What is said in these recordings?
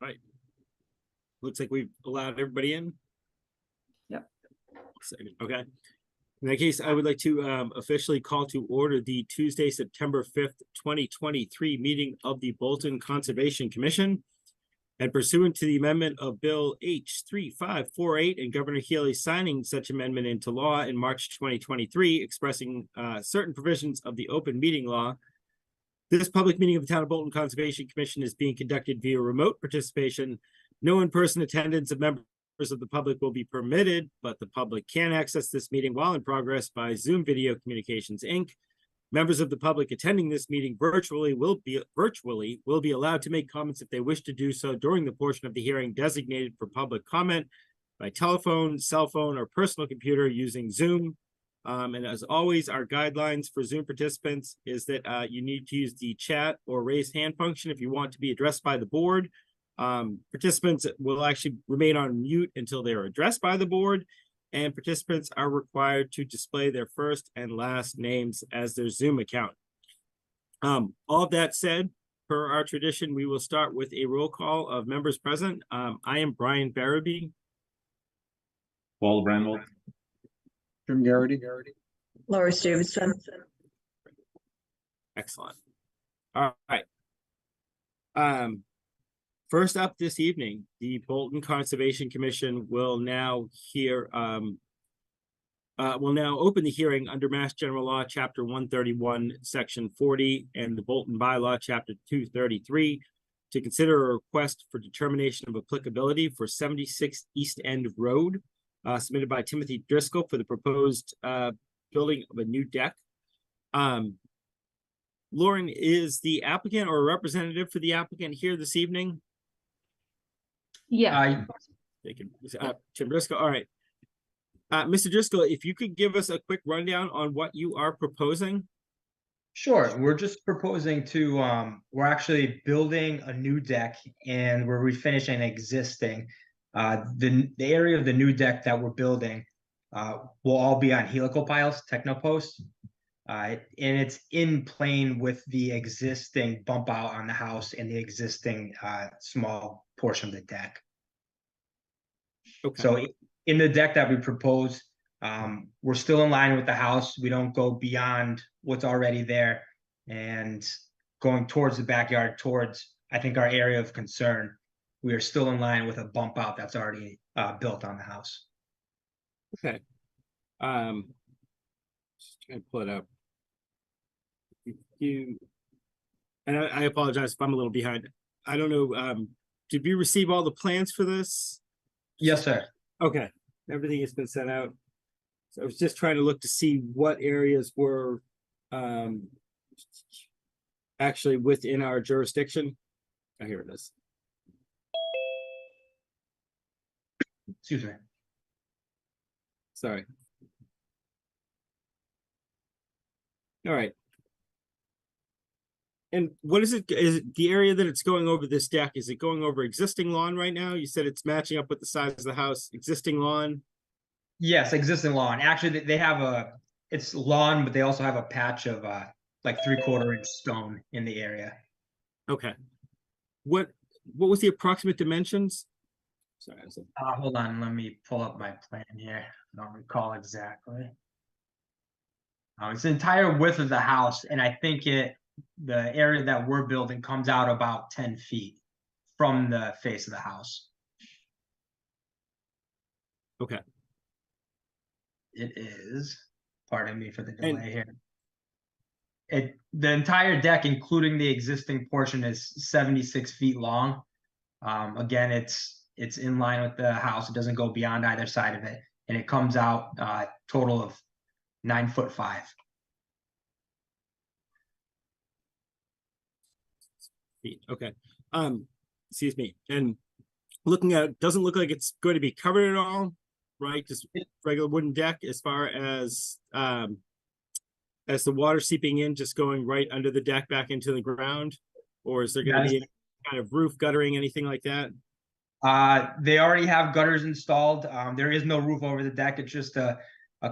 Right. Looks like we've allowed everybody in. Yep. Okay. In that case, I would like to officially call to order the Tuesday, September 5th, 2023 meeting of the Bolton Conservation Commission. And pursuant to the amendment of Bill H3548 and Governor Healy signing such amendment into law in March 2023, expressing certain provisions of the open meeting law, this public meeting of the Town of Bolton Conservation Commission is being conducted via remote participation. No in-person attendance of members of the public will be permitted, but the public can access this meeting while in progress by Zoom Video Communications, Inc. Members of the public attending this meeting virtually will be allowed to make comments if they wish to do so during the portion of the hearing designated for public comment by telephone, cell phone, or personal computer using Zoom. And as always, our guidelines for Zoom participants is that you need to use the chat or raise hand function if you want to be addressed by the board. Participants will actually remain on mute until they are addressed by the board, and participants are required to display their first and last names as their Zoom account. All of that said, per our tradition, we will start with a roll call of members present. I am Brian Barabee. Paul Brandwell. Jim Garrity. Laura Stevenson. Excellent. All right. First up this evening, the Bolton Conservation Commission will now open the hearing under Mass General Law, Chapter 131, Section 40, and the Bolton Bylaw, Chapter 233, to consider a request for determination of applicability for 76 East End Road, submitted by Timothy Driscoll for the proposed building of a new deck. Lauren, is the applicant or a representative for the applicant here this evening? Yeah. Tim Driscoll. All right. Mr. Driscoll, if you could give us a quick rundown on what you are proposing. Sure. We're just proposing to, we're actually building a new deck and we're refinishing existing. The area of the new deck that we're building will all be on helical piles, technoposts. And it's in plane with the existing bump out on the house and the existing small portion of the deck. Okay. So in the deck that we propose, we're still in line with the house. We don't go beyond what's already there, and going towards the backyard, towards, I think, our area of concern, we are still in line with a bump out that's already built on the house. Okay. Just trying to pull it up. And I apologize if I'm a little behind. I don't know. Did we receive all the plans for this? Yes, sir. Okay. Everything has been sent out. So I was just trying to look to see what areas were actually within our jurisdiction. Oh, here it is. Excuse me. Sorry. All right. And what is it? Is it the area that it's going over this deck? Is it going over existing lawn right now? You said it's matching up with the size of the house, existing lawn. Yes, existing lawn. Actually, they have it's lawn, but they also have a patch of like 3/4 inch stone in the area. Okay. What was the approximate dimensions? Sorry. Hold on, let me pull up my plan here. I don't recall exactly. It's the entire width of the house, and I think the area that we're building comes out about 10 feet from the face of the house. Okay. It is, pardon me for the delay here. The entire deck, including the existing portion, is 76 feet long. Again, it's in line with the house. It doesn't go beyond either side of it, and it comes out total of 9'5". Okay. Excuse me. And looking at it, doesn't look like it's going to be covered at all, right? Just regular wooden deck as far as the water seeping in, just going right under the deck back into the ground, or is there going to be any kind of roof guttering, anything like that? They already have gutters installed. There is no roof over the deck. It's just a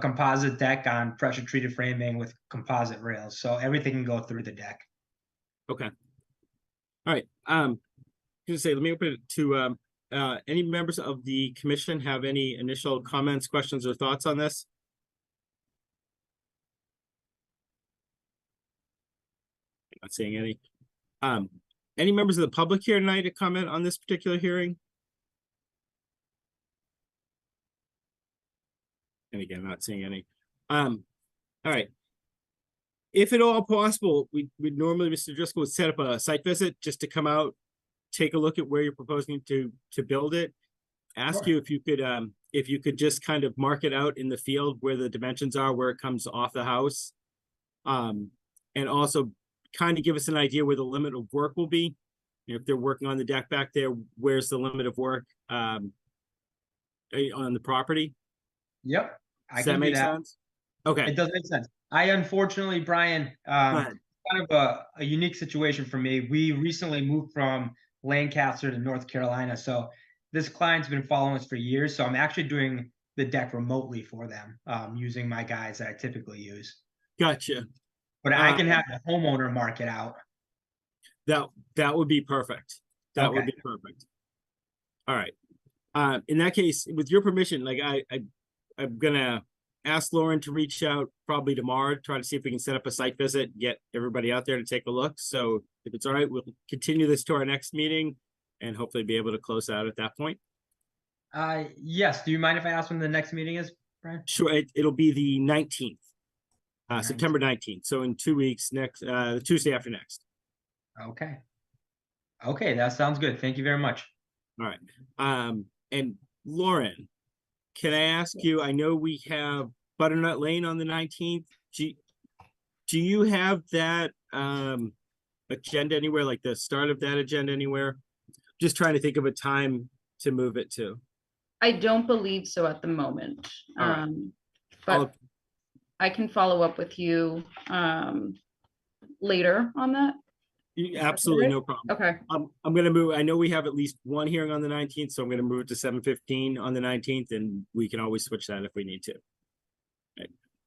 composite deck on pressure treated framing with composite rails. So everything can go through the deck. Okay. All right. gonna say, let me open it to, any members of the commission have any initial comments, questions, or thoughts on this? Not seeing any. Any members of the public here tonight to comment on this particular hearing? And again, not seeing any. All right. If at all possible, we'd normally, Mr. Driscoll would set up a site visit just to come out, take a look at where you're proposing to build it. Ask Sure. you if you could just kind of mark it out in the field where the dimensions are, where it comes off the house. And also kind of give us an idea where the limit of work will be. If they're working on the deck back there, where's the limit of work on the property? Yep, I Does can that do make that. sense? Okay. It does make sense. I unfortunately, Brian, Go ahead. kind of a unique situation for me. We recently moved from Lancaster to North Carolina, so this client's been following us for years. So I'm actually doing the deck remotely for them, using my guys that I typically use. Gotcha. But I can have the homeowner mark it out. That would be perfect. That would Okay. be perfect. All right. In that case, with your permission, like I'm gonna ask Lauren to reach out probably tomorrow, try to see if we can set up a site visit, get everybody out there to take a look. So if it's all right, we'll continue this to our next meeting and hopefully be able to close out at that point. Yes. Do you mind if I ask when the next meeting is, Brian? Sure, it'll be the 19th, September 19th. So in 2 weeks, next Tuesday after next. Okay. Okay, that sounds good. Thank you very much. All right. And Lauren, can I ask you, I know we have Butternut Lane on the 19th. Do you have that agenda anywhere, like the start of that agenda anywhere? Just trying to think of a time to move it to. I don't believe so at the moment. All right. But I can follow up with you later on that. Absolutely, no problem. Okay. I'm gonna move. I know we have at least one hearing on the 19th, so I'm gonna move it to 7:15 on the 19th, and we can always switch that if we need to.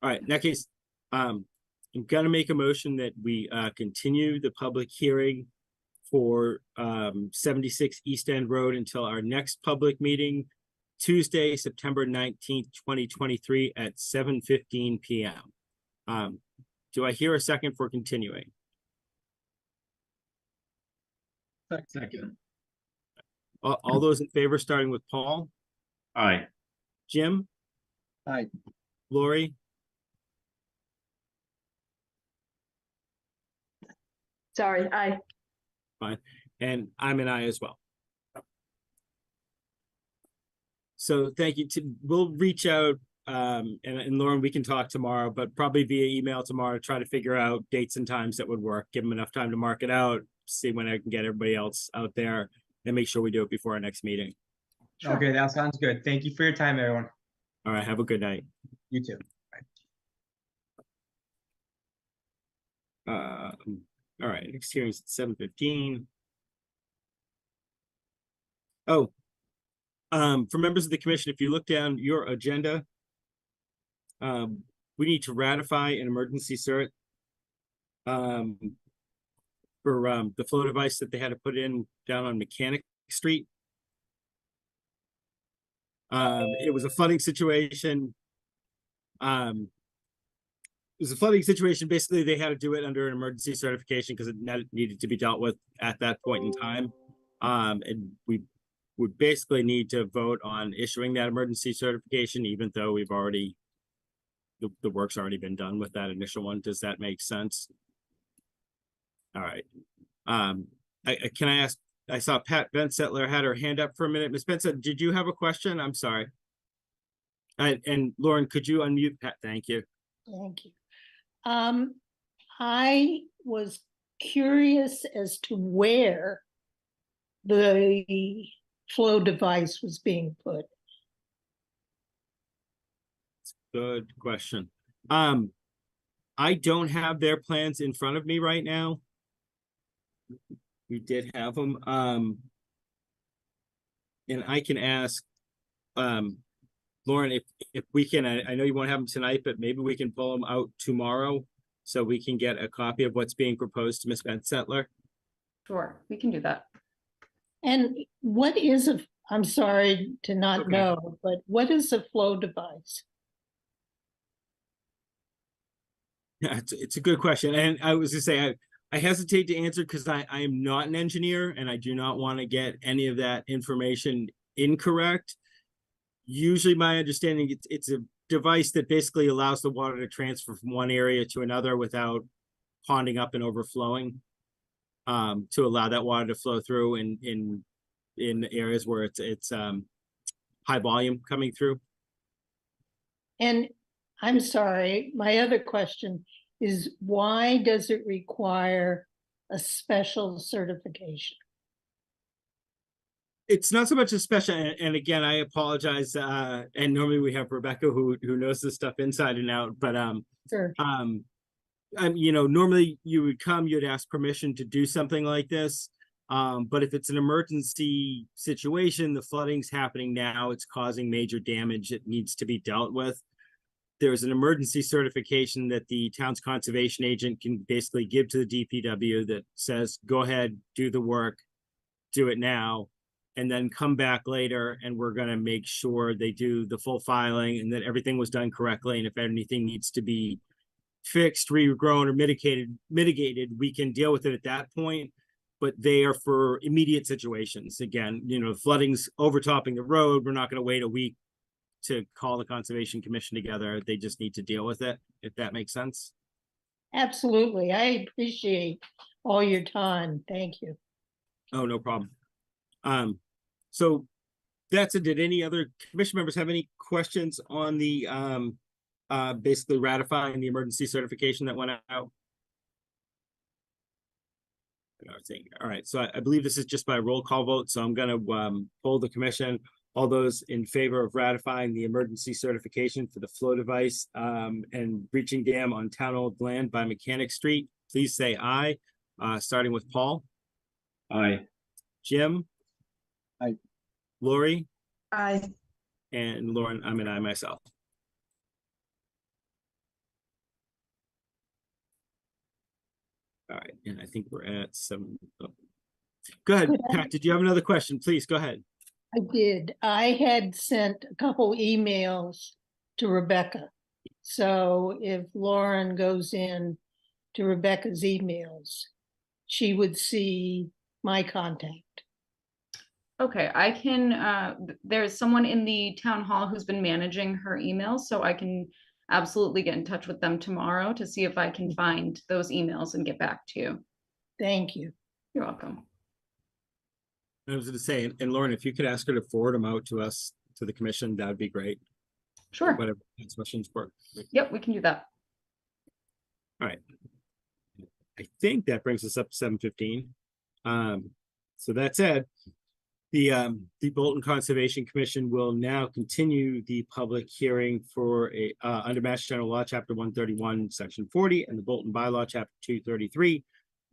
All right. In that case, I'm gonna make a motion that we continue the public hearing for 76 East End Road until our next public meeting, Tuesday, September 19th, 2023 at 7:15 p.m. Do I hear a second for continuing? Second. All those in favor, starting with Paul, Aye. Jim, Aye. Lori, Sorry, I. and I'm an aye as well. So thank you. We'll reach out, and Lauren, we can talk tomorrow, but probably via email tomorrow, try to figure out dates and times that would work, give them enough time to mark it out, see when I can get everybody else out there, and make sure we do it before our next meeting. Sure. Okay, that sounds good. Thank you for your time, everyone. All right, have a good night. You too. All right, next hearing is at 7:15. Oh, for members of the commission, if you look down your agenda, we need to ratify an emergency cert for the flow device that they had to put in down on Mechanic Street. It was a flooding situation. It was a flooding situation. Basically, they had to do it under an emergency certification because it needed to be dealt with at that point in time. And we would basically need to vote on issuing that emergency certification, even though we've already, the work's already been done with that initial one. Does that make sense? All right. Can I ask, I saw Pat Bentsettler had her hand up for a minute. Ms. Bentsettler, did you have a question? I'm sorry. And Lauren, could you unmute Pat? Thank you. Thank you. I was curious as to where the flow device was being put. Good question. I don't have their plans in front of me right now. We did have them. And I can ask, Lauren, if we can, I know you won't have them tonight, but maybe we can pull them out tomorrow so we can get a copy of what's being proposed to Ms. Bentsettler. Sure, we can do that. And what is I'm sorry to not Okay. know, but what is a flow device? Yeah, it's a good question. And I was gonna say, I hesitate to answer because I am not an engineer and I do not want to get any of that information incorrect. Usually my understanding, it's a device that basically allows the water to transfer from one area to another without ponding up and overflowing. To allow that water to flow through in areas where it's high volume coming through. And I'm sorry, my other question is why does it require a special certification? It's not so much a special, and again, I apologize. And normally we have Rebecca who knows this stuff inside and out, but Sure. normally you would come, you'd ask permission to do something like this. But if it's an emergency situation, the flooding's happening now, it's causing major damage, it needs to be dealt with. There's an emergency certification that the town's conservation agent can basically give to the DPW that says, go ahead, do the work, do it now, and then come back later and we're going to make sure they do the full filing and that everything was done correctly. And if anything needs to be fixed, regrown, or mitigated, we can deal with it at that point. But they are for immediate situations. Again, flooding's overtopping the road. We're not going to wait a week to call the Conservation Commission together. They just need to deal with it, if that makes sense. Absolutely. I appreciate all your time. Thank you. Oh, no problem. So that's it. Did any other commission members have any questions on the basically ratifying the emergency certification that went out? All right, so I believe this is just by roll call vote, so I'm going to poll the commission. All those in favor of ratifying the emergency certification for the flow device and breaching dam on town-owned land by Mechanic Street, please say aye. Starting with Paul. Aye. Jim. Aye. Lori. Aye. And Lauren, I'm an aye myself. All right, and I think we're at 7. Oh. Go ahead, Pat. Did you have another question? Please go ahead. I did. I had sent a couple emails to Rebecca. So if Lauren goes in to Rebecca's emails, she would see my contact. Okay, I can, there's someone in the town hall who's been managing her emails, so I can absolutely get in touch with them tomorrow to see if I can find those emails and get back to you. Thank you. You're welcome. I was going to say, and Lauren, if you could ask her to forward them out to us, to the commission, that would be great. Sure. Whatever questions for. Yep, we can do that. All right. I think that brings us up to 7:15. So that said, the Bolton Conservation Commission will now continue the public hearing for a under Mass General Law, Chapter 131, Section 40, and the Bolton Bylaw, Chapter 233,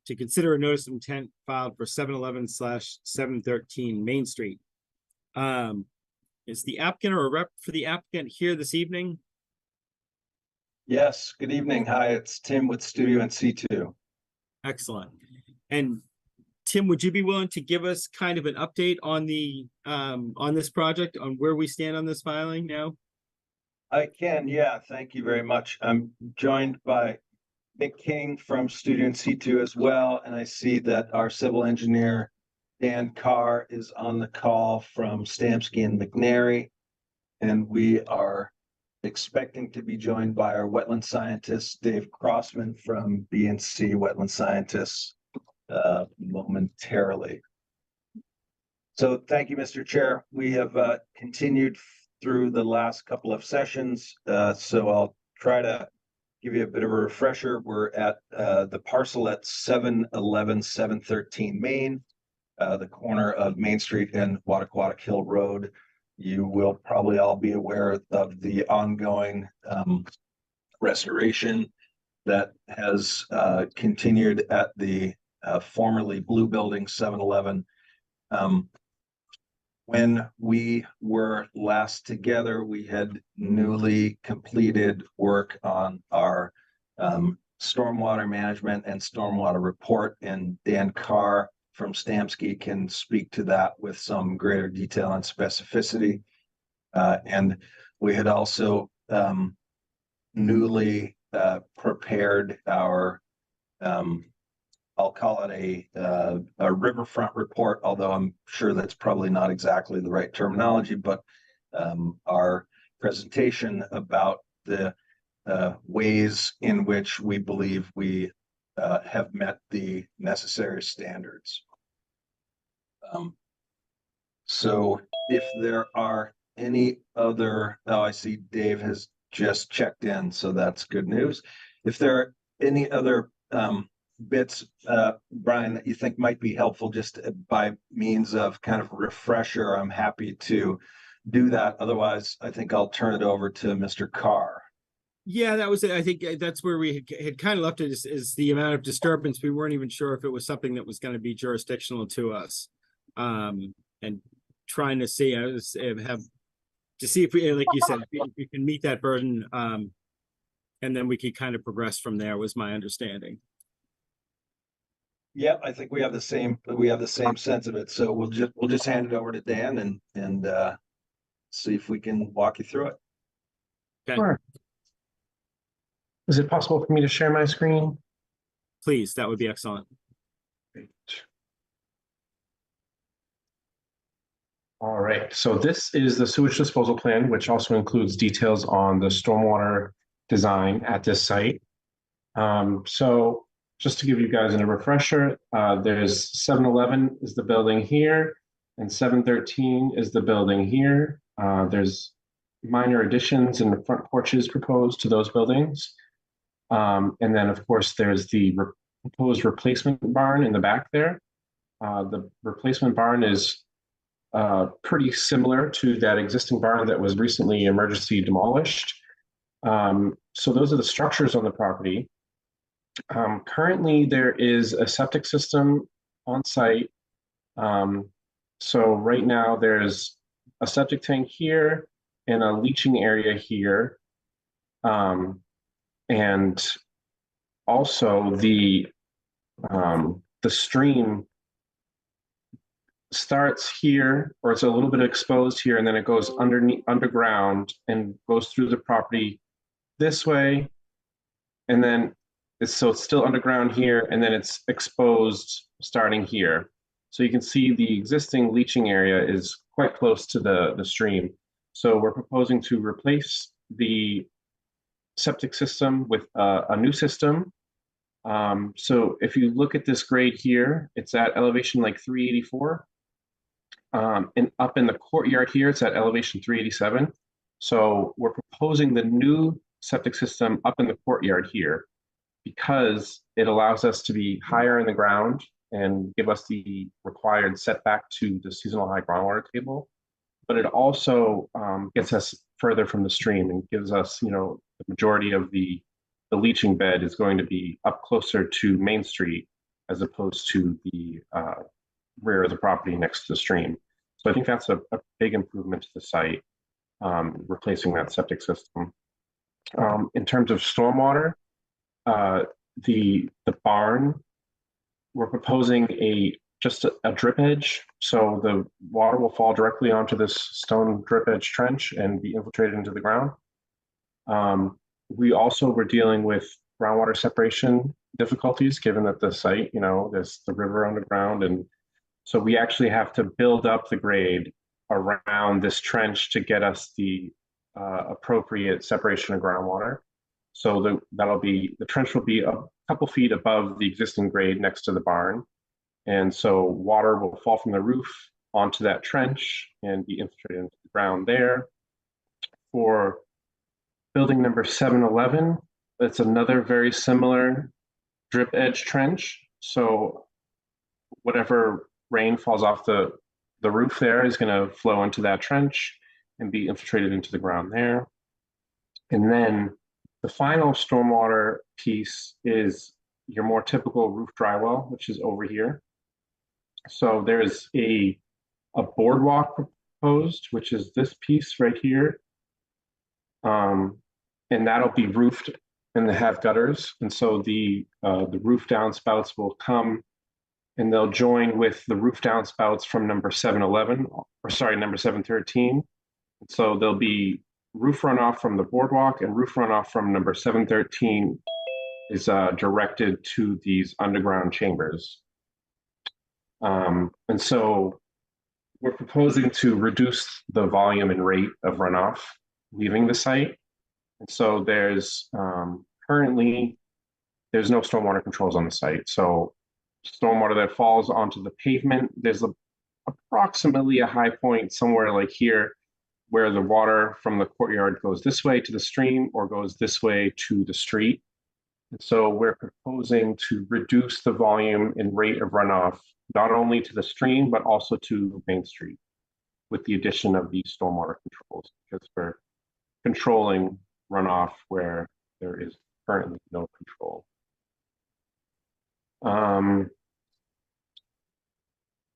to consider a notice of intent filed for 711/713 Main Street. Is the applicant or a rep for the applicant here this evening? Yes, good evening. Hi, it's Tim with Studio and C2. Excellent. And Tim, would you be willing to give us kind of an update on the on this project, on where we stand on this filing now? I can, yeah, thank you very much. I'm joined by Nick King from Studio and C2 as well, and I see that our civil engineer, Dan Carr, is on the call from Stamsky and McNary, and we are expecting to be joined by our wetland scientist, Dave Crossman from BNC Wetland Scientists momentarily. So thank you, Mr. Chair. We have continued through the last couple of sessions, so I'll try to give you a bit of a refresher. We're at the parcel at 711/713 Main, the corner of Main Street and Wattaquatic Hill Road. You will probably all be aware of the ongoing restoration that has continued at the formerly Blue Building 7-Eleven. When we were last together, we had newly completed work on our stormwater management and stormwater report, and Dan Carr from Stamsky can speak to that with some greater detail and specificity. And we had also newly prepared our, I'll call it a riverfront report, although I'm sure that's probably not exactly the right terminology, but our presentation about the ways in which we believe we have met the necessary standards. So if there are any other, oh, I see Dave has just checked in, so that's good news. If there are any other bits, Brian, that you think might be helpful just by means of kind of refresher, I'm happy to do that. Otherwise, I think I'll turn it over to Mr. Carr. Yeah, that was it. I think that's where we had kind of left it is the amount of disturbance. We weren't even sure if it was something that was going to be jurisdictional to us. And trying to see, have to see if we, like you said, if we can meet that burden. And then we could kind of progress from there, was my understanding. Yeah, I think we have the same sense of it. So we'll just hand it over to Dan and see if we can walk you through it. Okay. Sure. Is it possible for me to share my screen? Please, that would be excellent. Great. All right, so this is the sewage disposal plan, which also includes details on the stormwater design at this site. So just to give you guys a refresher, there's 7-Eleven is the building here, and 713 is the building here. There's minor additions and front porches proposed to those buildings. And then, of course, there's the proposed replacement barn in the back there. The replacement barn is pretty similar to that existing barn that was recently emergency demolished. So those are the structures on the property. Currently, there is a septic system on site. So right now, there's a septic tank here and a leaching area here. And also the stream starts here, or it's a little bit exposed here, and then it goes underground and goes through the property this way, and then it's still underground here, and then it's exposed starting here. So you can see the existing leaching area is quite close to the stream. So we're proposing to replace the septic system with a new system. So if you look at this grade here, it's at elevation like 384. And up in the courtyard here, it's at elevation 387. So we're proposing the new septic system up in the courtyard here because it allows us to be higher in the ground and give us the required setback to the seasonal high groundwater table. But it also gets us further from the stream and gives us, the majority of the leaching bed is going to be up closer to Main Street as opposed to the rear of the property next to the stream. So I think that's a big improvement to the site, replacing that septic system. In terms of stormwater, the barn, we're proposing just a drip edge, so the water will fall directly onto this stone drip edge trench and be infiltrated into the ground. We also were dealing with groundwater separation difficulties, given that the site, there's the river underground, and so we actually have to build up the grade around this trench to get us the appropriate separation of groundwater. So the trench will be a couple feet above the existing grade next to the barn. And so water will fall from the roof onto that trench and be infiltrated into the ground there. For building number 711, it's another very similar drip edge trench. So whatever rain falls off the roof there is going to flow into that trench and be infiltrated into the ground there. And then the final stormwater piece is your more typical roof drywall, which is over here. So there's a boardwalk proposed, which is this piece right here. And that'll be roofed and have gutters. And so the roof downspouts will come and they'll join with the roof downspouts from number 711, or sorry, number 713. So there'll be roof runoff from the boardwalk, and roof runoff from number 713 is directed to these underground chambers. And so we're proposing to reduce the volume and rate of runoff leaving the site. And so there's currently, there's no stormwater controls on the site. So stormwater that falls onto the pavement, there's approximately a high point somewhere like here, where the water from the courtyard goes this way to the stream or goes this way to the street. And so we're proposing to reduce the volume and rate of runoff, not only to the stream, but also to Main Street with the addition of these stormwater controls, because we're controlling runoff where there is currently no control.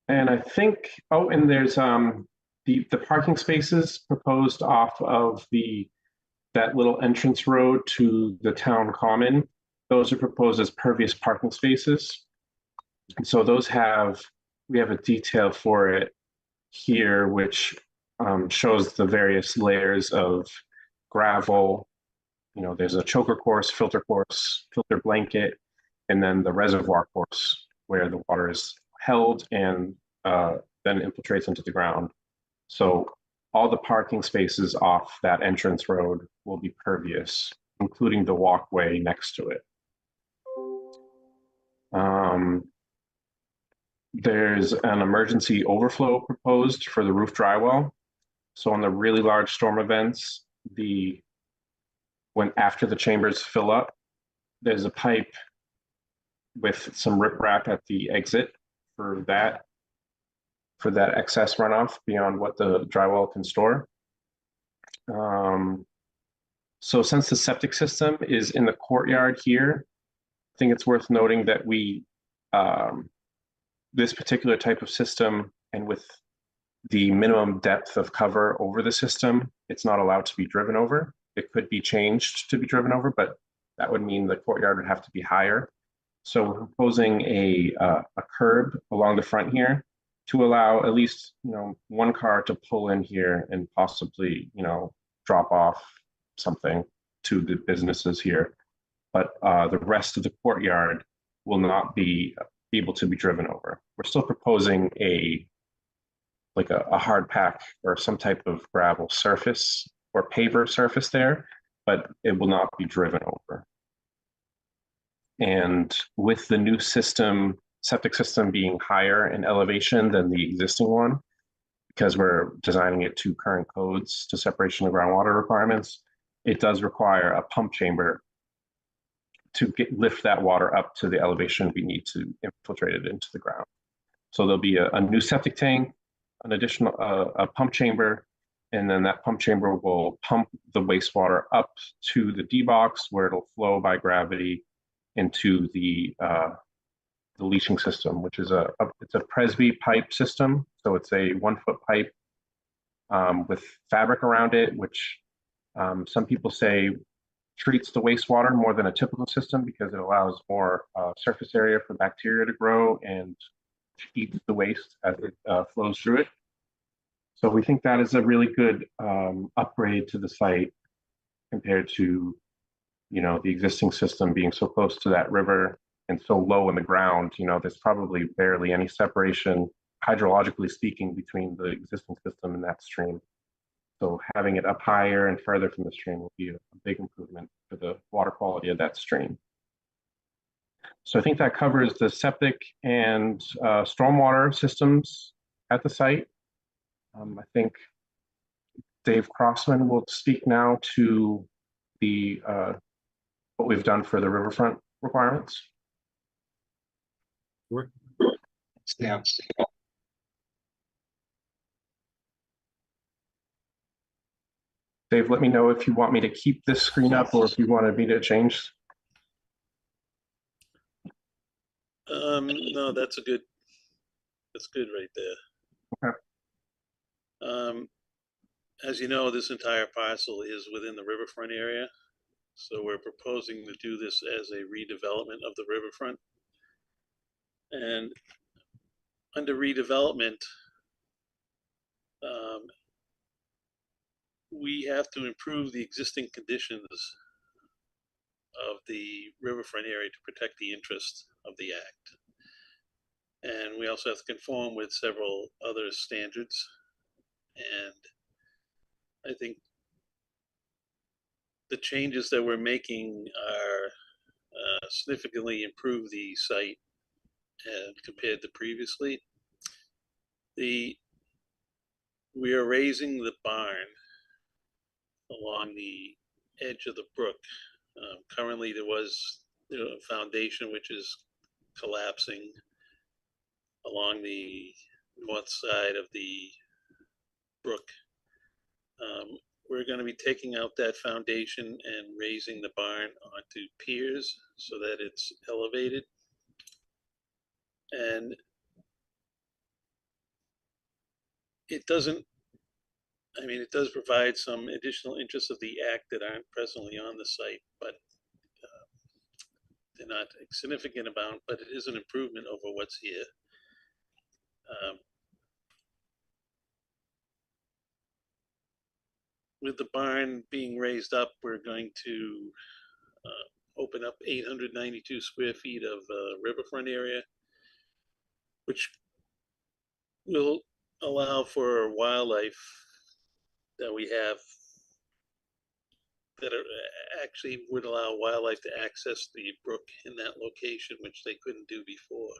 And I think, oh, and there's the parking spaces proposed off of that little entrance road to the town common. Those are proposed as pervious parking spaces. And so those we have a detail for it here, which shows the various layers of gravel. You know, there's a choker course, filter blanket, and then the reservoir course where the water is held and then infiltrates into the ground. So all the parking spaces off that entrance road will be pervious, including the walkway next to it. There's an emergency overflow proposed for the roof drywall. So on the really large storm events, after the chambers fill up, there's a pipe with some riprap at the exit for that excess runoff beyond what the drywall can store. So since the septic system is in the courtyard here, I think it's worth noting that this particular type of system, and with the minimum depth of cover over the system, it's not allowed to be driven over. It could be changed to be driven over, but that would mean the courtyard would have to be higher. So we're proposing a curb along the front here to allow at least, one car to pull in here and possibly, drop off something to the businesses here. But the rest of the courtyard will not be able to be driven over. We're still proposing a hard pack or some type of gravel surface or paver surface there, but it will not be driven over. And with the new septic system being higher in elevation than the existing one, because we're designing it to current codes to separation of groundwater requirements, it does require a pump chamber to lift that water up to the elevation we need to infiltrate it into the ground. So there'll be a new septic tank, an additional a pump chamber, and then that pump chamber will pump the wastewater up to the D box where it'll flow by gravity into the leaching system, which is it's a Presby pipe system. So it's a 1 foot pipe with fabric around it, which some people say treats the wastewater more than a typical system because it allows more surface area for bacteria to grow and eats the waste as it flows through it. So we think that is a really good upgrade to the site compared to, the existing system being so close to that river and so low in the ground. There's probably barely any separation, hydrologically speaking, between the existing system and that stream. So having it up higher and further from the stream will be a big improvement for the water quality of that stream. So I think that covers the septic and stormwater systems at the site. I think Dave Crossman will speak now to the what we've done for the riverfront requirements. Sure. Yeah. Dave, let me know if you want me to keep this screen up or if you wanted me to change. No, that's good right there. Okay. As you know, this entire parcel is within the riverfront area. So we're proposing to do this as a redevelopment of the riverfront. And under redevelopment, we have to improve the existing conditions of the riverfront area to protect the interests of the act. And we also have to conform with several other standards. And I think the changes that we're making are significantly improve the site compared to previously. We are raising the barn along the edge of the brook. Currently, there was a foundation which is collapsing along the north side of the brook. We're going to be taking out that foundation and raising the barn onto piers so that it's elevated. And it doesn't, I mean, it does provide some additional interests of the act that aren't presently on the site, but they're not a significant amount, but it is an improvement over what's here. With the barn being raised up, we're going to open up 892 square feet of riverfront area, which will allow for wildlife that we have that are actually would allow wildlife to access the brook in that location, which they couldn't do before,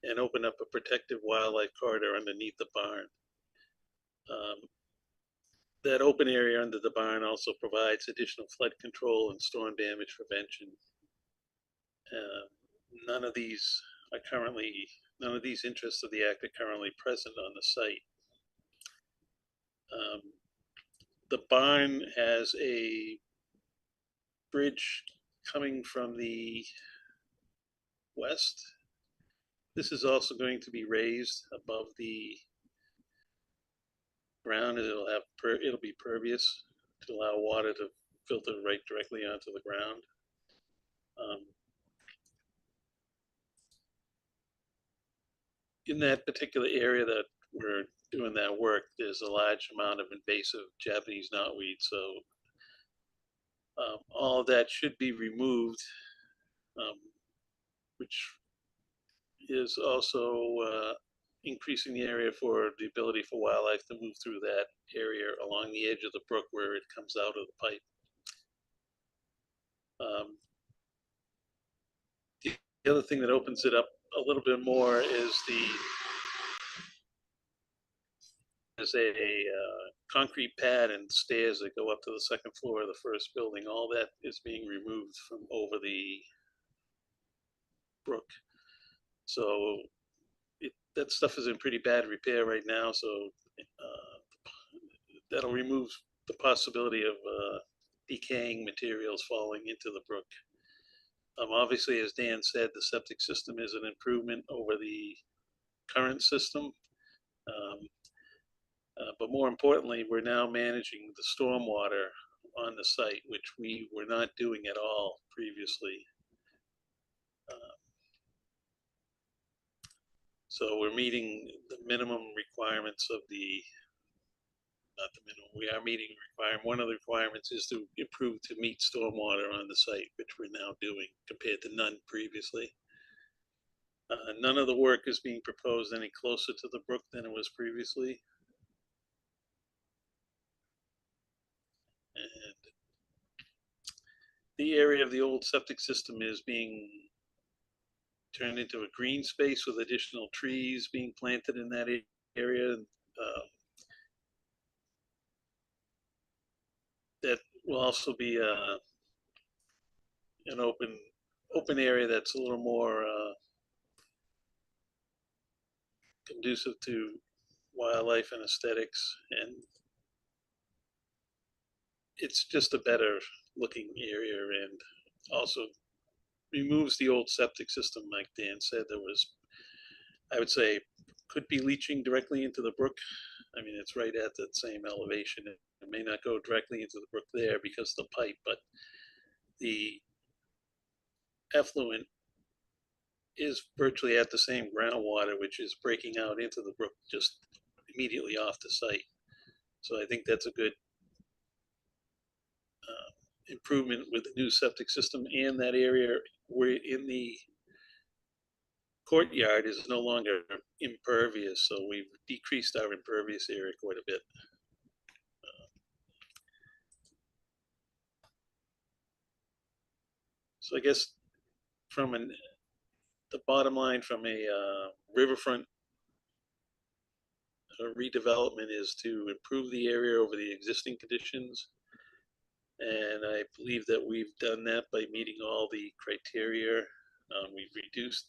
and open up a protective wildlife corridor underneath the barn. That open area under the barn also provides additional flood control and storm damage prevention. None of these interests of the act are currently present on the site. The barn has a bridge coming from the west. This is also going to be raised above the ground, and it'll be pervious to allow water to filter right directly onto the ground. In that particular area that we're doing that work, there's a large amount of invasive Japanese knotweed, so all of that should be removed, which is also increasing the area for the ability for wildlife to move through that area along the edge of the brook where it comes out of the pipe. The other thing that opens it up a little bit more is there's a concrete pad and stairs that go up to the second floor of the first building. All that is being removed from over the brook. So that stuff is in pretty bad repair right now. So that'll remove the possibility of decaying materials falling into the brook. Obviously, as Dan said, the septic system is an improvement over the current system. But more importantly, we're now managing the stormwater on the site, which we were not doing at all previously. So we're meeting the minimum requirements of not the minimum, we are meeting one of the requirements is to improve to meet stormwater on the site, which we're now doing compared to none previously. None of the work is being proposed any closer to the brook than it was previously. And the area of the old septic system is being turned into a green space with additional trees being planted in that area. That will also be an open area that's a little more conducive to wildlife and aesthetics, and it's just a better looking area, and also removes the old septic system. Like Dan said, there was, I would say, could be leaching directly into the brook. I mean, it's right at that same elevation. It may not go directly into the brook there because of the pipe, but the effluent is virtually at the same groundwater, which is breaking out into the brook just immediately off the site. So I think that's a good improvement with the new septic system, and that area where in the courtyard is no longer impervious, so we've decreased our impervious area quite a bit. So I guess from the bottom line from a riverfront redevelopment is to improve the area over the existing conditions. And I believe that we've done that by meeting all the criteria. We've reduced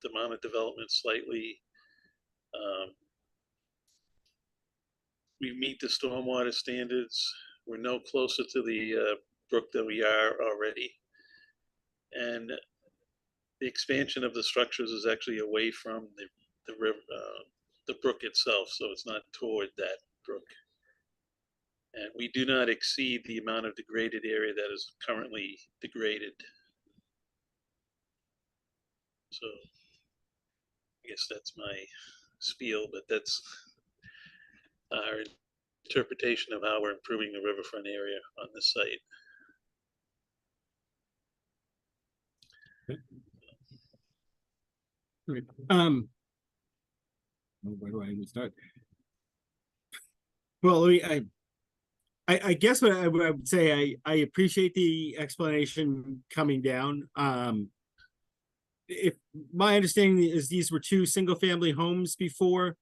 the amount of development slightly. We meet the stormwater standards. We're no closer to the brook than we are already. And the expansion of the structures is actually away from the river, the brook itself, so it's not toward that brook. And we do not exceed the amount of degraded area that is currently degraded. So I guess that's my spiel, but that's our interpretation of how we're improving the riverfront area on the site. Great. Where do I even start? Well, I guess what I would say, I appreciate the explanation coming down. If my understanding is these were two single-family homes before,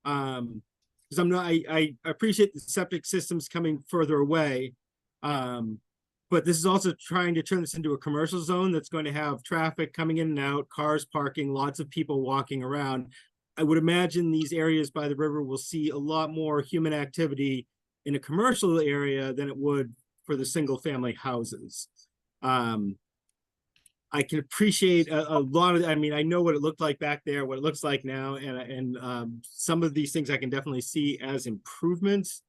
because I appreciate the septic systems coming further away, but this is also trying to turn this into a commercial zone that's going to have traffic coming in and out, cars parking, lots of people walking around. I would imagine these areas by the river will see a lot more human activity in a commercial area than it would for the single family houses. I can appreciate a lot of, I mean, I know what it looked like back there, what it looks like now, and some of these things I can definitely see as improvements.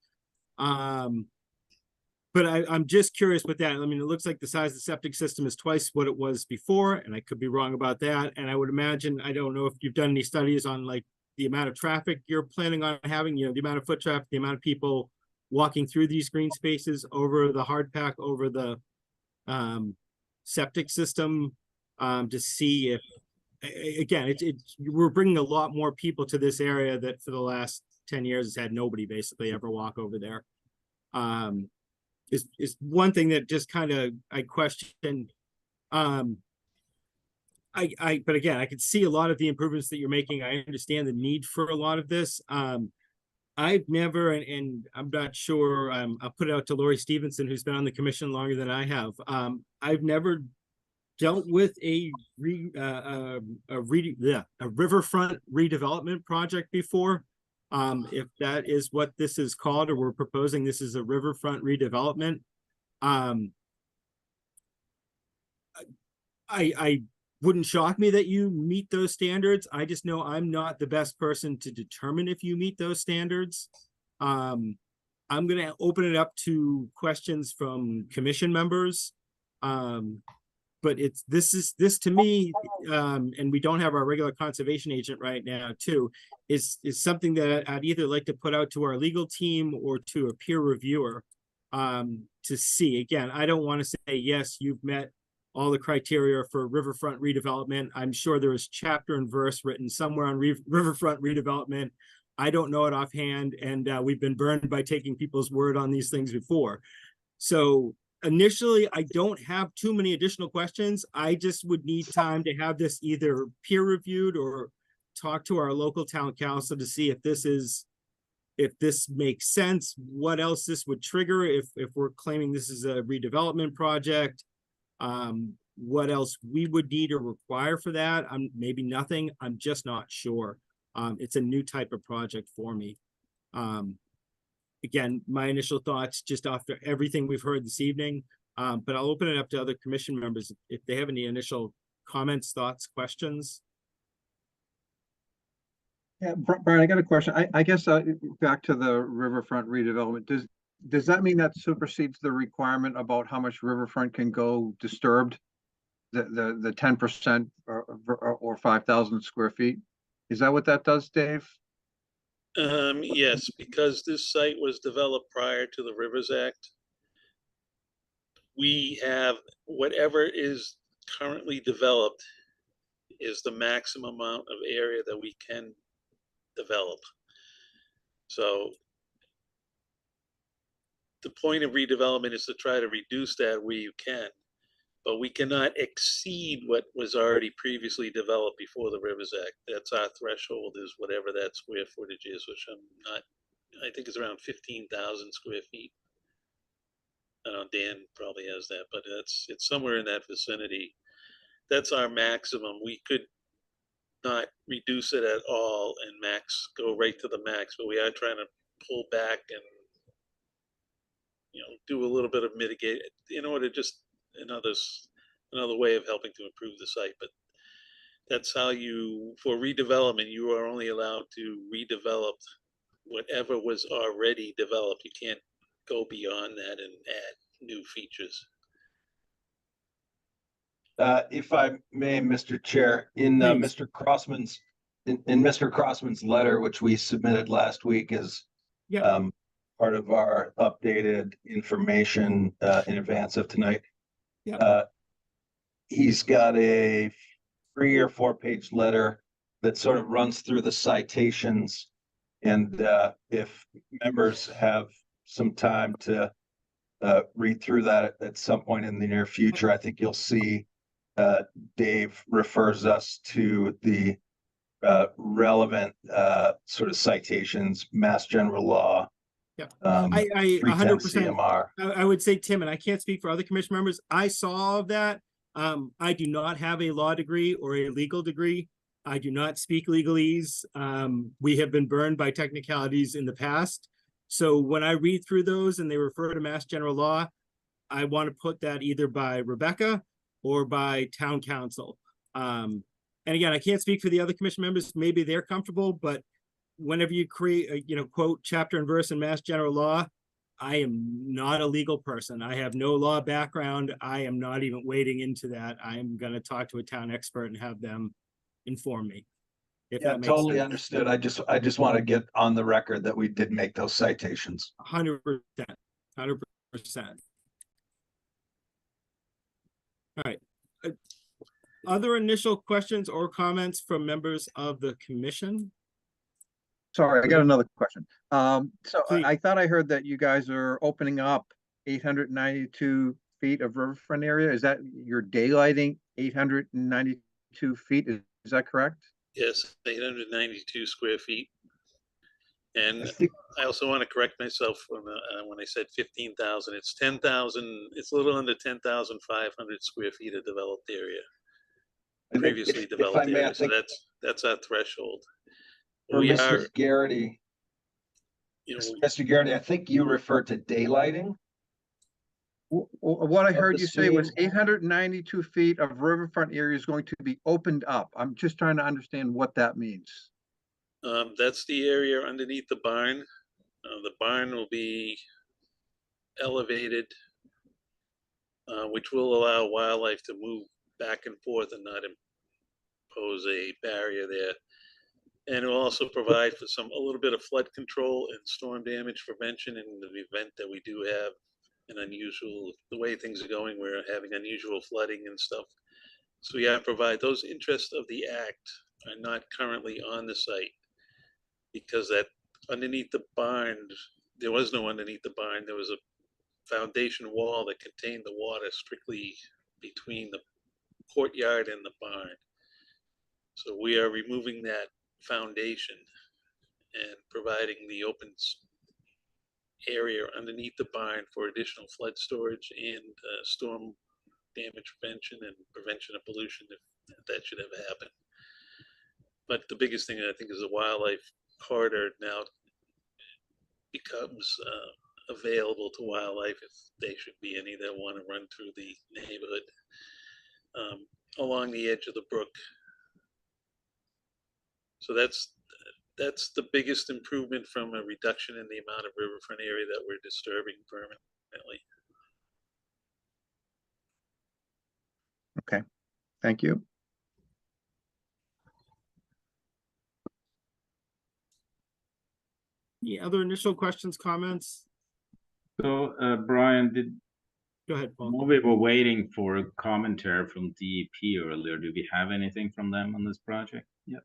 But I'm just curious with that. I mean, it looks like the size of the septic system is twice what it was before, and I could be wrong about that. And I would imagine, I don't know if you've done any studies on like the amount of traffic you're planning on having, you know, the amount of foot traffic, the amount of people walking through these green spaces over the hard pack, over the septic system, to see if, again, we're bringing a lot more people to this area that for the last 10 years has had nobody basically ever walk over there. Is one thing that just kind of I question. But again, I can see a lot of the improvements that you're making. I understand the need for a lot of this. I've never, and I'm not sure, I'll put it out to Lori Stevenson, who's been on the commission longer than I have. I've never dealt with a riverfront redevelopment project before. If that is what this is called, or we're proposing this is a riverfront redevelopment. I wouldn't shock me that you meet those standards. I just know I'm not the best person to determine if you meet those standards. I'm going to open it up to questions from commission members. But this to me, and we don't have our regular conservation agent right now too, is something that I'd either like to put out to our legal team or to a peer reviewer to see. Again, I don't want to say, yes, you've met all the criteria for riverfront redevelopment. I'm sure there is chapter and verse written somewhere on riverfront redevelopment. I don't know it offhand, and we've been burned by taking people's word on these things before. So initially, I don't have too many additional questions. I just would need time to have this either peer reviewed or talk to our local town council to see if this makes sense, what else this would trigger if we're claiming this is a redevelopment project, what else we would need or require for that. Maybe nothing. I'm just not sure. It's a new type of project for me. Again, my initial thoughts just after everything we've heard this evening, but I'll open it up to other commission members if they have any initial comments, thoughts, questions. Yeah, Brian, I got a question. I guess back to the riverfront redevelopment. Does that mean that supersedes the requirement about how much riverfront can go disturbed? the 10% or 5,000 square feet? Is that what that does, Dave? Yes, because this site was developed prior to the Rivers Act. We have whatever is currently developed is the maximum amount of area that we can develop. So the point of redevelopment is to try to reduce that where you can, but we cannot exceed what was already previously developed before the Rivers Act. That's our threshold, is whatever that square footage is, which I think it's around 15,000 square feet. I don't know, Dan probably has that, but it's somewhere in that vicinity. That's our maximum. We could not reduce it at all and go right to the max, but we are trying to pull back and do a little bit of mitigate in order just another way of helping to improve the site. But that's how for redevelopment, you are only allowed to redevelop whatever was already developed. You can't go beyond that and add new features. If I may, Mr. Chair, in Mr. Crossman's letter, which we submitted last week as part of our updated information in advance of tonight, he's got a 3 or 4 page letter that sort of runs through the citations. And if members have some time to read through that at some point in the near future, I think you'll see Dave refers us to the relevant sort of citations, Mass General Law. Yeah, I 100%. CMR. I would say, Tim, and I can't speak for other commission members, I saw all of that. I do not have a law degree or a legal degree. I do not speak legalese. We have been burned by technicalities in the past. So when I read through those and they refer to Mass General Law, I want to put that either by Rebecca or by town council. And again, I can't speak for the other commission members. Maybe they're comfortable, but whenever you create a, quote, chapter and verse in Mass General Law, I am not a legal person. I have no law background. I am not even wading into that. I am going to talk to a town expert and have them inform me. If Yeah, that makes totally sense. understood. I just want to get on the record that we did make those citations. 100%. 100%. All right. Other initial questions or comments from members of the commission? Sorry, I got another question. So Please. I thought I heard that you guys are opening up 892 feet of riverfront area. Is that you're daylighting 892 feet? Is that correct? Yes, 892 square feet. And I think I also want to correct myself when I said 15,000. It's 10,000. It's a little under 10,500 square feet of developed area. Previously if I developed may, I area. So think that's our threshold. for We Mr. are, Garrity, Mr. Garrity, I think you referred to daylighting. What I Of heard the you say was same- 892 feet of riverfront area is going to be opened up. I'm just trying to understand what that means. that's the area underneath the barn. The barn will be elevated, which will allow wildlife to move back and forth and not impose a barrier there. And it will also provide for a little bit of flood control and storm damage prevention in the event that we do have the way things are going, we're having unusual flooding and stuff. So we provide those interests of the act are not currently on the site, because that underneath the barn, there was no underneath the barn. There was a foundation wall that contained the water strictly between the courtyard and the barn. So we are removing that foundation and providing the open area underneath the barn for additional flood storage and storm damage prevention and prevention of pollution if that should ever happen. But the biggest thing I think is the wildlife corridor now becomes available to wildlife if they should be any that want to run through the neighborhood along the edge of the brook. So that's the biggest improvement from a reduction in the amount of riverfront area that we're disturbing permanently. Okay. Thank you. Any other initial questions, comments? So, Brian, Go ahead, Paul. while we were waiting for a commentary from DEP earlier, do we have anything from them on this project? Yeah.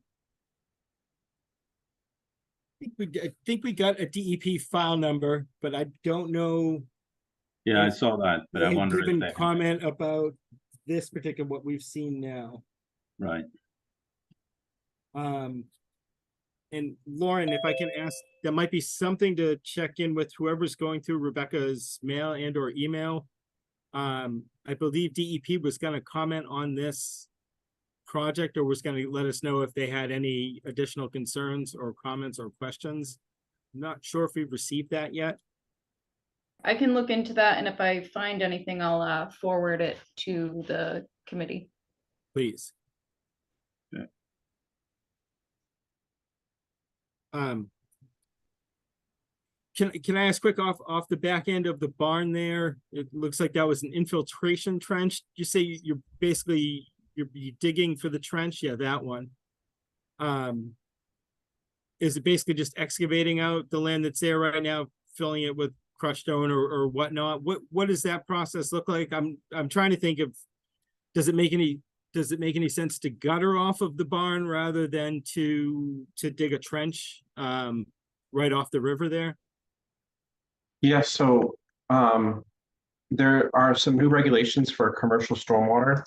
I think we got a DEP file number, but I don't know. Yeah, I If saw that, but I They've wonder if given they, comment about this particular, what we've seen now. right. And Lauren, if I can ask, there might be something to check in with whoever's going through Rebecca's mail and or email. I believe DEP was gonna comment on this project or was gonna let us know if they had any additional concerns or comments or questions. I'm not sure if we've received that yet. I can look into that, and if I find anything, I'll forward it to the committee. Please. Yeah. Can I ask quick off the back end of the barn there? It looks like that was an infiltration trench. You say you're basically you're digging for the trench? Yeah, that one. Is it basically just excavating out the land that's there right now, filling it with crushed stone or whatnot? What does that process look like? I'm trying to think of, does it make any sense to gutter off of the barn rather than to dig a trench right off the river there? Yeah, so there are some new regulations for commercial stormwater.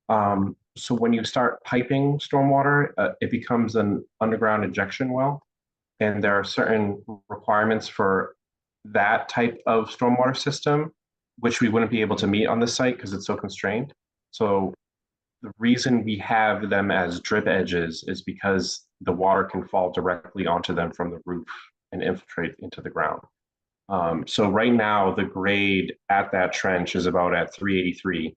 So when you start piping stormwater, it becomes an underground injection well. And there are certain requirements for that type of stormwater system, which we wouldn't be able to meet on this site because it's so constrained. So the reason we have them as drip edges is because the water can fall directly onto them from the roof and infiltrate into the ground. So right now, the grade at that trench is about at 383.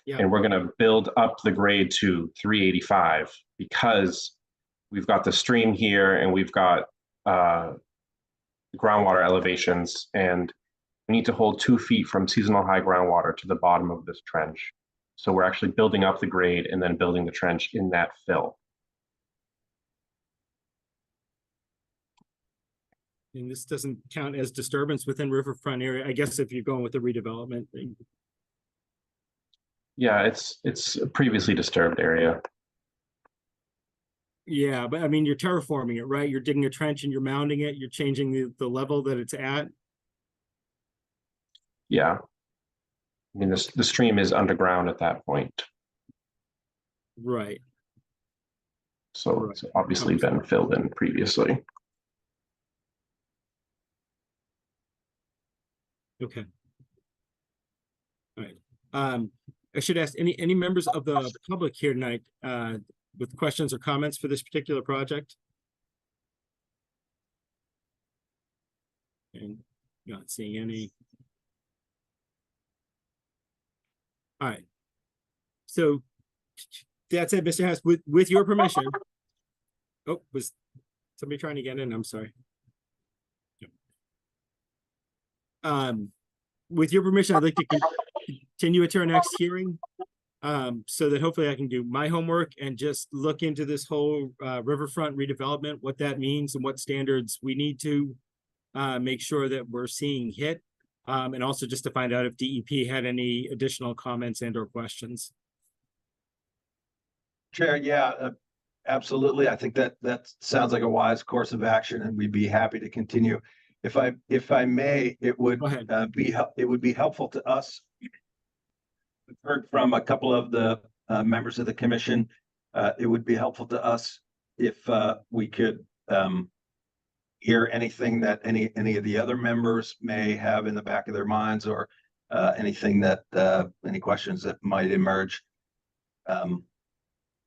Yeah. And we're going to build up the grade to 385 because we've got the stream here and we've got groundwater elevations, and we need to hold 2 feet from seasonal high groundwater to the bottom of this trench. So we're actually building up the grade and then building the trench in that fill. And this doesn't count as disturbance within riverfront area, I guess, if you're going with the redevelopment thing. Yeah, it's a previously disturbed area. Yeah, but I mean, you're terraforming it, right? You're digging a trench and you're mounding it, you're changing the level that it's at. Yeah. I mean, the stream is underground at that point. Right. So Right. it's obviously been filled in previously. Okay. All right. I should ask any members of the public here tonight with questions or comments for this particular project? And not seeing any. All right. So that's it, Mr. Hess, with your permission. Oh, was somebody trying to get in? I'm sorry. With your permission, I'd like to continue it to our next hearing. So that hopefully I can do my homework and just look into this whole riverfront redevelopment, what that means and what standards we need to make sure that we're seeing hit. And also just to find out if DEP had any additional comments and or questions. Chair, yeah, absolutely. I think that sounds like a wise course of action, and we'd be happy to continue. If I may, it would be helpful to us. We've heard from a couple of the members of the commission. It would be helpful to us if we could hear anything that any of the other members may have in the back of their minds, or anything that any questions that might emerge,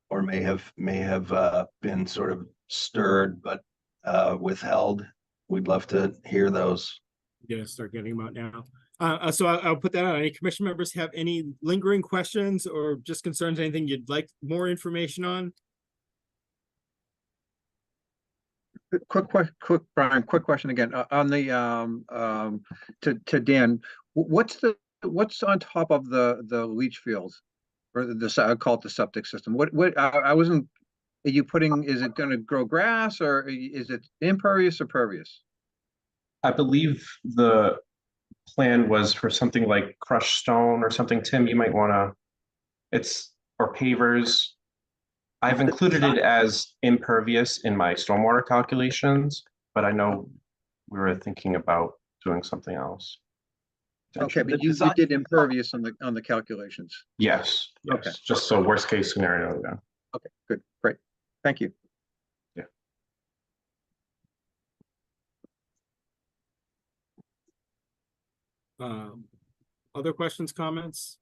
or may have been sort of stirred but withheld. We'd love to hear those. Yeah, start getting them out now. So I'll put that out. Any commission members have any lingering questions or just concerns, anything you'd like more information on? Quick Brian, quick question again, on the, to Dan, what's on top of the leach fields? or I call it the septic system. I wasn't, are you putting, is it gonna grow grass or is it impervious or pervious? I believe the plan was for something like crushed stone or something. Tim, you might wanna, or pavers. I've included it as impervious in my stormwater calculations, but I know we were thinking about doing something else. Okay, but you did impervious on the calculations. Yes, yes, Okay. just so worst case scenario, yeah. Okay, good, great. Thank you. Other questions, comments?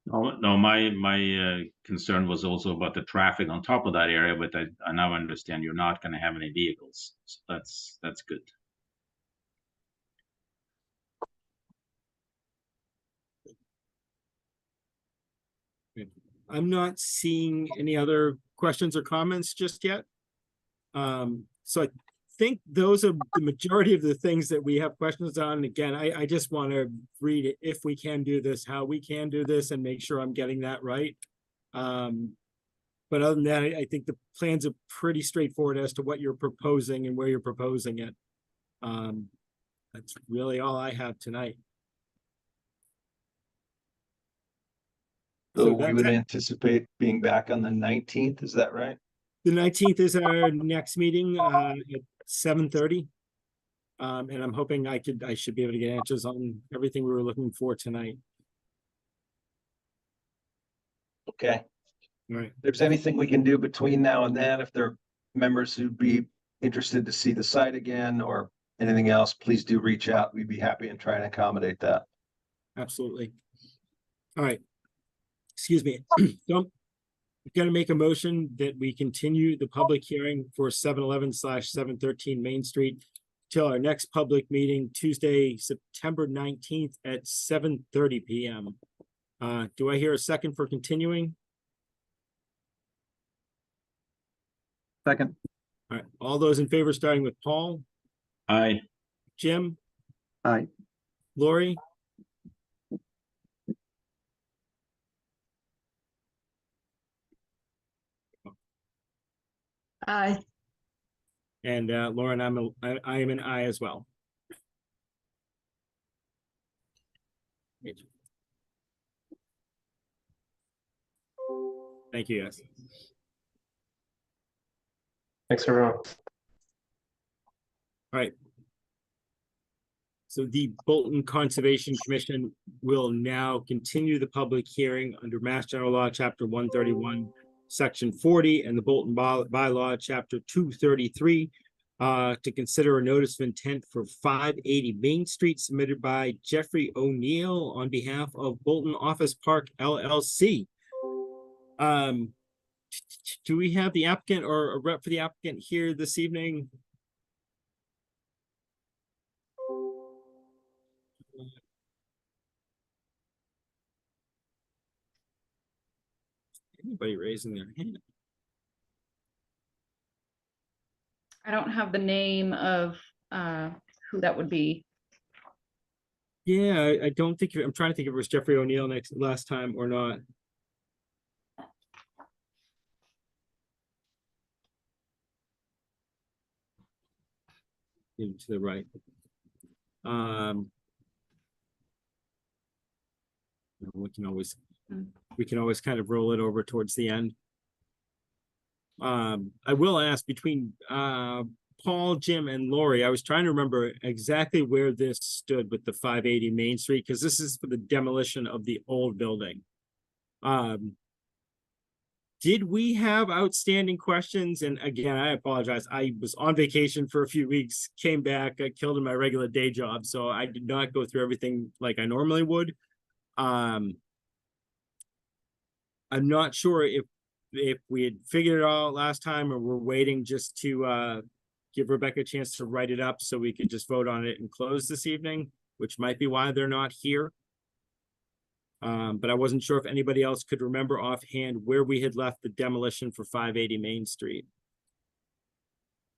No, my concern was also about the traffic on top of that area, but I now understand you're not gonna have any vehicles. So that's good. I'm not seeing any other questions or comments just yet. So I think those are the majority of the things that we have questions on. Again, I just want to read it, if we can do this, how we can do this, and make sure I'm getting that right. But other than that, I think the plans are pretty straightforward as to what you're proposing and where you're proposing it. That's really all I have tonight. So we that's would it. anticipate being back on the 19th, is that right? The 19th is our next meeting at 7:30. And I'm hoping I should be able to get answers on everything we were looking for tonight. Okay. All right. If there's anything we can do between now and then, if there are members who'd be interested to see the site again or anything else, please do reach out. We'd be happy and try and accommodate that. Absolutely. All right. Excuse me. So I'm going to make a motion that we continue the public hearing for 711/713 Main Street till our next public meeting, Tuesday, September 19th at 7:30 p.m. Do I hear a second for continuing? Second. All right. All those in favor, starting with Paul, Aye. Jim, Aye. Lori, Aye. and Lauren, I am an aye as well. Thank you, guys. Thanks, everyone. All right. So the Bolton Conservation Commission will now continue the public hearing under Mass General Law, Chapter 131, Section 40, and the Bolton Bylaw, Chapter 233, to consider a notice of intent for 580 Main Street submitted by Jeffrey O'Neill on behalf of Bolton Office Park LLC. Do we have the applicant or a rep for the applicant here this evening? Anybody raising their hand? I don't have the name of who that would be. Yeah, I don't think, I'm trying to think if it was Jeffrey O'Neill last time or not. To the right. We can always kind of roll it over towards the end. I will ask between Paul, Jim, and Lori, I was trying to remember exactly where this stood with the 580 Main Street, because this is for the demolition of the old building. Did we have outstanding questions? And again, I apologize. I was on vacation for a few weeks, came back, got killed in my regular day job. So I did not go through everything like I normally would. I'm not sure if we had figured it all out last time or we're waiting just to give Rebecca a chance to write it up so we could just vote on it and close this evening, which might be why they're not here. But I wasn't sure if anybody else could remember offhand where we had left the demolition for 580 Main Street.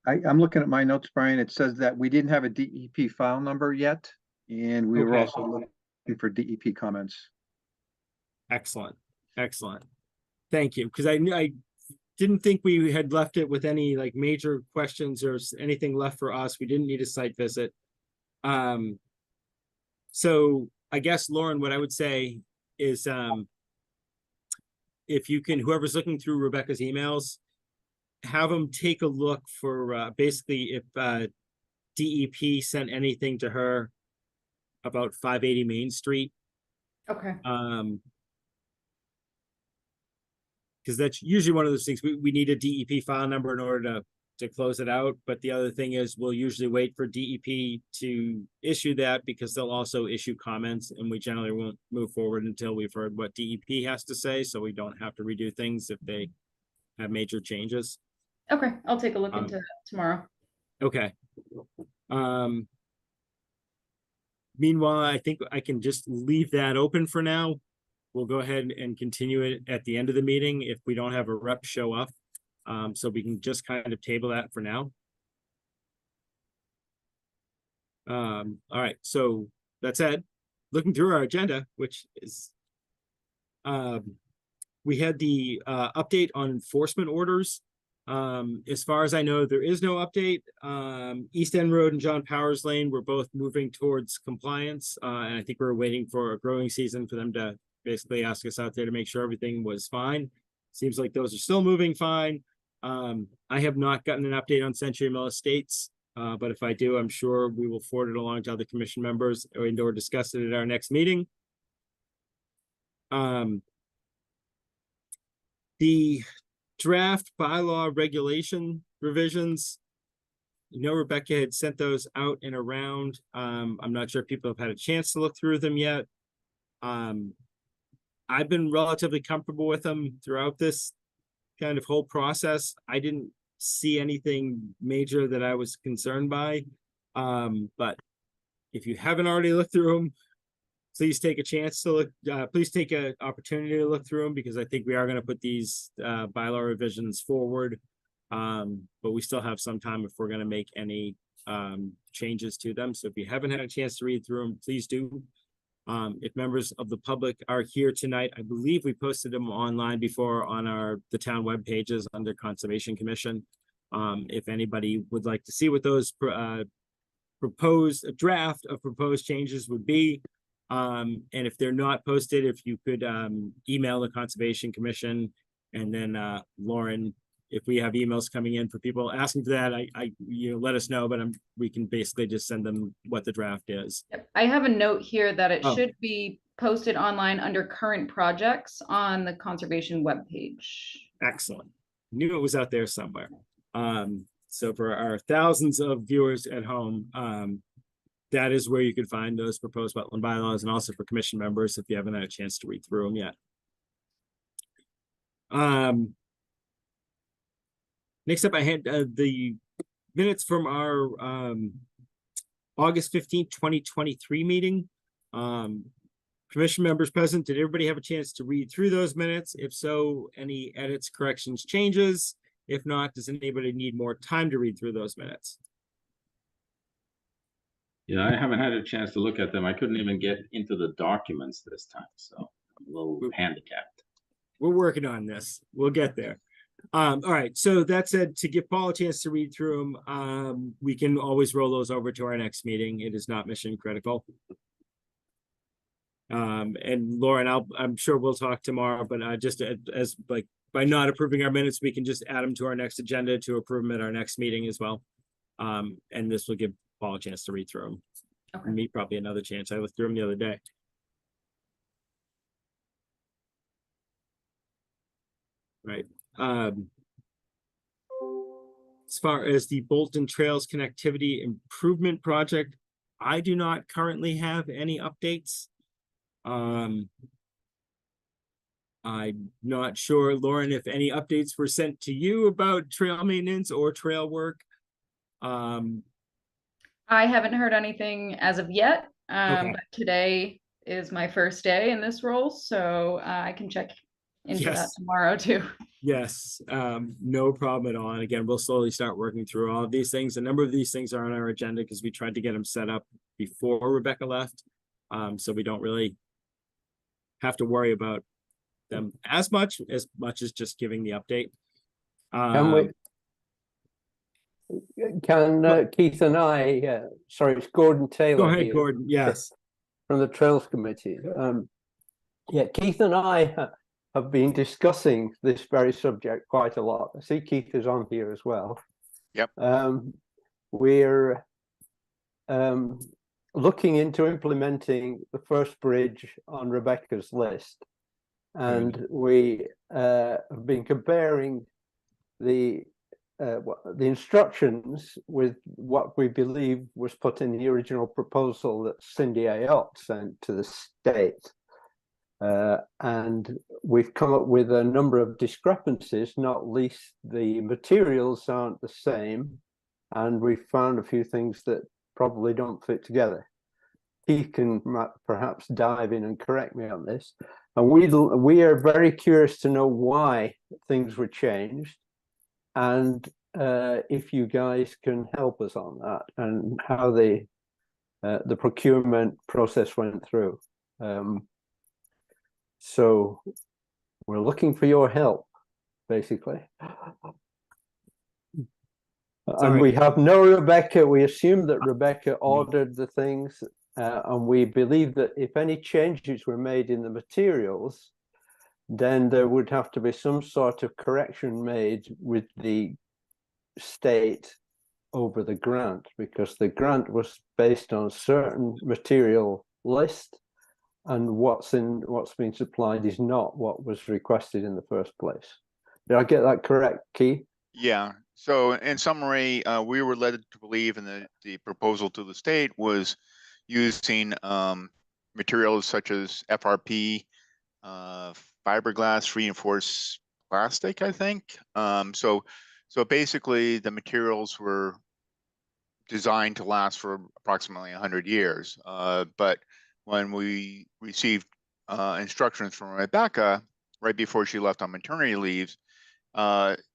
I'm looking at my notes, Brian. It says that we didn't have a DEP file number yet, and we were Okay. also looking for DEP comments. Excellent, excellent. Thank you, because I didn't think we had left it with any like major questions or anything left for us. We didn't need a site visit. So I guess, Lauren, what I would say is, if you can, whoever's looking through Rebecca's emails, have them take a look for basically if DEP sent anything to her about 580 Main Street. Okay. Because that's usually one of those things, we need a DEP file number in order to close it out. But the other thing is we'll usually wait for DEP to issue that because they'll also issue comments, and we generally won't move forward until we've heard what DEP has to say, so we don't have to redo things if they have major changes. Okay, I'll take a look into that tomorrow. Okay. Meanwhile, I think I can just leave that open for now. We'll go ahead and continue it at the end of the meeting if we don't have a rep show up. So we can just kind of table that for now. All right, so that said, looking through our agenda, which is, we had the update on enforcement orders. As far as I know, there is no update. East End Road and John Powers Lane were both moving towards compliance. And I think we're waiting for a growing season for them to basically ask us out there to make sure everything was fine. Seems like those are still moving fine. I have not gotten an update on Century Mill Estates, but if I do, I'm sure we will forward it along to other commission members or discuss it at our next meeting. The draft bylaw regulation revisions, Rebecca had sent those out and around. I'm not sure if people have had a chance to look through them yet. I've been relatively comfortable with them throughout this kind of whole process. I didn't see anything major that I was concerned by. But if you haven't already looked through them, please take a chance to look, please take an opportunity to look through them, because I think we are going to put these bylaw revisions forward. But we still have some time if we're going to make any changes to them. So if you haven't had a chance to read through them, please do. If members of the public are here tonight, I believe we posted them online before on the town web pages under Conservation Commission. If anybody would like to see what those proposed draft of proposed changes would be, and if they're not posted, if you could email the Conservation Commission, and then Lauren, if we have emails coming in for people asking for that, let us know, but we can basically just send them what the draft is. Yep. I have a note here that it Oh. should be posted online under current projects on the conservation webpage. Excellent. Knew it was out there somewhere. So for our thousands of viewers at home, that is where you can find those proposed wetland bylaws, and also for commission members if you haven't had a chance to read through them yet. Next up, I had the minutes from our August 15th, 2023 meeting. Commission members present, did everybody have a chance to read through those minutes? If so, any edits, corrections, changes? If not, does anybody need more time to read through those minutes? Yeah, I haven't had a chance to look at them. I couldn't even get into the documents this time, so I'm a little handicapped. We're working on this. We'll get there. All right. So that said, to give Paul a chance to read through them, we can always roll those over to our next meeting. It is not mission critical. And Lauren, I'm sure we'll talk tomorrow, but just as like by not approving our minutes, we can just add them to our next agenda to approve them at our next meeting as well. And this will give Paul a chance to read through them. Okay. And me probably another chance. I looked through them the other day. Right. As far as the Bolton Trails Connectivity Improvement Project, I do not currently have any updates. I'm not sure, Lauren, if any updates were sent to you about trail maintenance or trail work. I haven't heard anything as of yet. Okay. But today is my first day in this role, so I can check into that Yes. tomorrow too. Yes, no problem at all. And again, we'll slowly start working through all of these things. A number of these things are on our agenda because we tried to get them set up before Rebecca left. So we don't really have to worry about them as much as just giving the update. Can we? Can Keith and I? Sorry, it's Gordon Taylor. Go ahead, here. Gordon. Yes. From the Trails Committee. Yeah, Keith and I have been discussing this very subject quite a lot. I see Keith is on here as well. Yep. We're looking into implementing the first bridge on Rebecca's list. And we have been comparing the instructions with what we believe was put in the original proposal that Cindy Ayotte sent to the state. And we've come up with a number of discrepancies, not least the materials aren't the same. And we found a few things that probably don't fit together. He can perhaps dive in and correct me on this. And we are very curious to know why things were changed, and if you guys can help us on that and how the procurement process went through. So we're looking for your help, basically. And we have no Rebecca. We assume that Rebecca ordered the things, and we believe that if any changes were made in the materials, then there would have to be some sort of correction made with the state over the grant, because the grant was based on a certain material list, and what's been supplied is not what was requested in the first place. Did I get that correct, Keith? Yeah. So in summary, we were led to believe in the proposal to the state was using materials such as FRP, fiberglass reinforced plastic, I think. So basically the materials were designed to last for approximately 100 years. But when we received instructions from Rebecca right before she left on maternity leaves,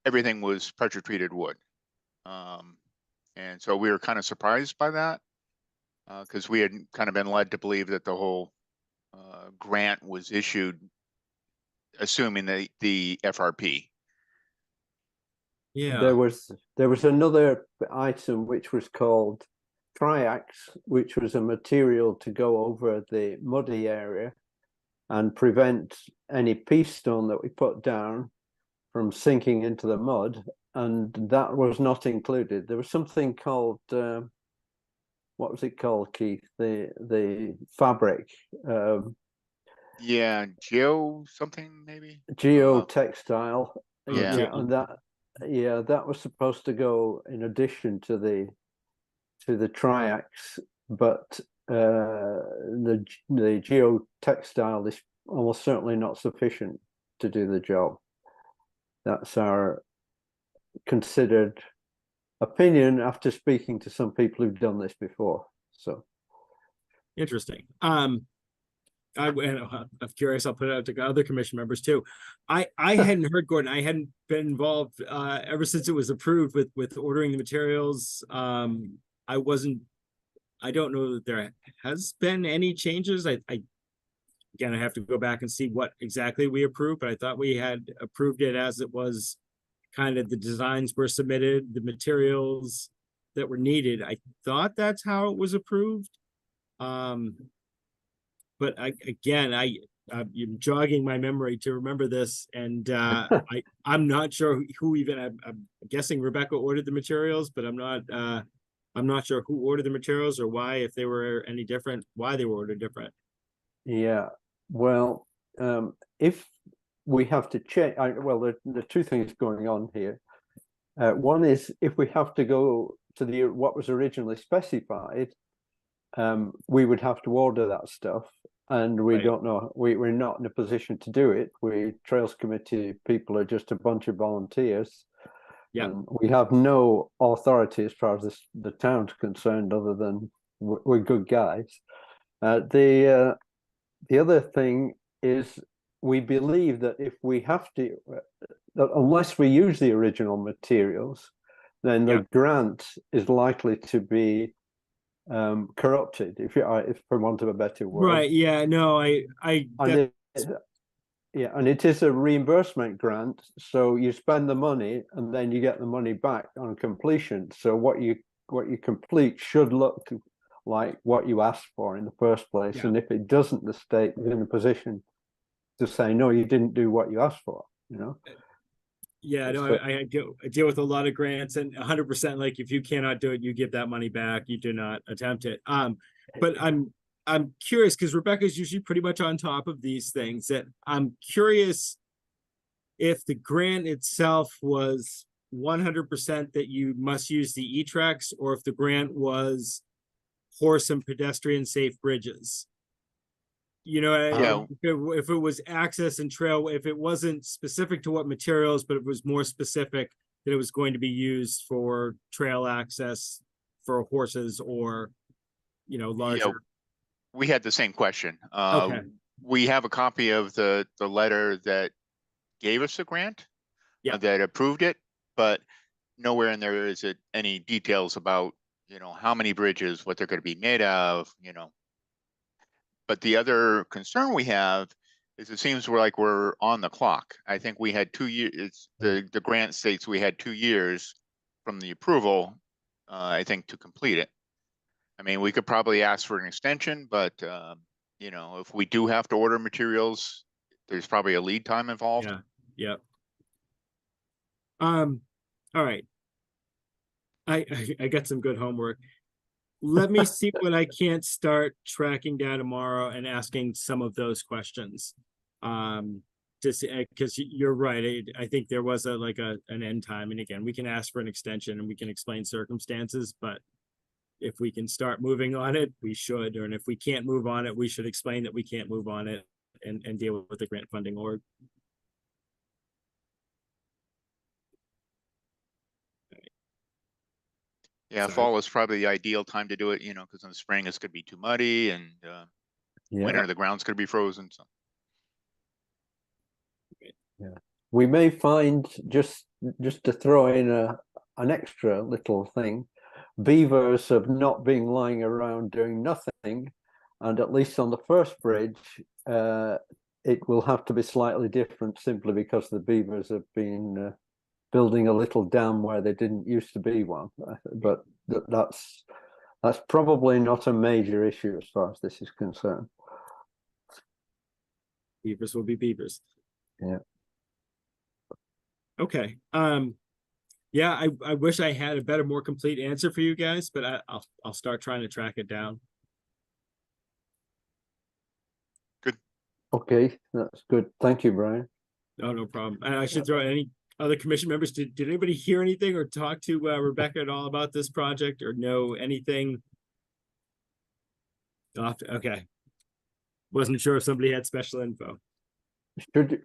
everything was pressure treated wood. And so we were kind of surprised by that, because we had kind of been led to believe that the whole grant was issued assuming the FRP. Yeah. There was another item which was called Triax, which was a material to go over the muddy area and prevent any pea stone that we put down from sinking into the mud, and that was not included. There was something called what was it called, Keith? The fabric. Yeah, geo something maybe. Geotextile. Yeah. And that was supposed to go in addition to the Triax, but the geotextile is almost certainly not sufficient to do the job. That's our considered opinion after speaking to some people who've done this before. So interesting. I'm curious. I'll put it out to other commission members too. I hadn't heard, Gordon. I hadn't been involved ever since it was approved with ordering the materials. I don't know that there has been any changes. Again, I have to go back and see what exactly we approved, but I thought we had approved it as it was. Kind of the designs were submitted, the materials that were needed. I thought that's how it was approved. But I'm jogging my memory to remember this, and I'm not sure who even. I'm guessing Rebecca ordered the materials, but I'm not sure who ordered the materials or why, if they were any different, why they were ordered different. Yeah, well, if we have to change, well, there are two things going on here. One is if we have to go to what was originally specified, we would have to order that stuff, and we don't know. We're not in a position to do it. Trails Committee people are just a bunch of volunteers. Yeah, we have no authority as far as the town's concerned, other than we're good guys. The other thing is, we believe that if we have to, that unless we use the original materials, then the grant is likely to be corrupted, if for want of a better word. Right. Yeah. No. Yeah, and it is a reimbursement grant, so you spend the money and then you get the money back on completion. So what you complete should look like what you asked for in the first place. Yeah. And if it doesn't, the state is in a position to say, no, you didn't do what you asked for, you know? Yeah, no, So- I deal with a lot of grants, and 100%, like, if you cannot do it, you give that money back. You do not attempt it. But I'm curious, because Rebecca's usually pretty much on top of these things, that I'm curious if the grant itself was 100% that you must use the E-Trex, or if the grant was horse and pedestrian safe bridges. You know, Yeah. if it was access and trail, if it wasn't specific to what materials, but it was more specific that it was going to be used for trail access for horses or, you know, larger. We had the same question. Okay. We have a copy of the letter that gave us the grant, Yeah. that approved it, but nowhere in there is it any details about, you know, how many bridges, what they're going to be made of, you know. But the other concern we have is it seems we're on the clock. I think we had 2 years. The grant states we had 2 years from the approval, I think, to complete it. I mean, we could probably ask for an extension, but you know, if we do have to order materials, there's probably a lead time involved. Yeah. Yep. All right. I got some good homework. Let me see what I can't start tracking down tomorrow and asking some of those questions. To see, because you're right. I think there was an end time, and again, we can ask for an extension and we can explain circumstances, but if we can start moving on it, we should, and if we can't move on it, we should explain that we can't move on it and deal with the grant funding org. Yeah, Sorry. fall is probably the ideal time to do it, you know, because in the spring it's gonna be too muddy, and Yeah. winter the ground's gonna be frozen. So We may find, just to throw in an extra little thing, beavers have not been lying around doing nothing, and at least on the first bridge, it will have to be slightly different simply because the beavers have been building a little dam where there didn't used to be one. But that's probably not a major issue as far as this is concerned. Beavers will be beavers. Yeah. Okay. Yeah, I wish I had a better, more complete answer for you guys, but I'll start trying to track it down. Okay, that's good. Thank you, Brian. No problem. And I should throw out any other commission members. Did anybody hear anything or talk to Rebecca at all about this project or know anything? Okay. Wasn't sure if somebody had special info.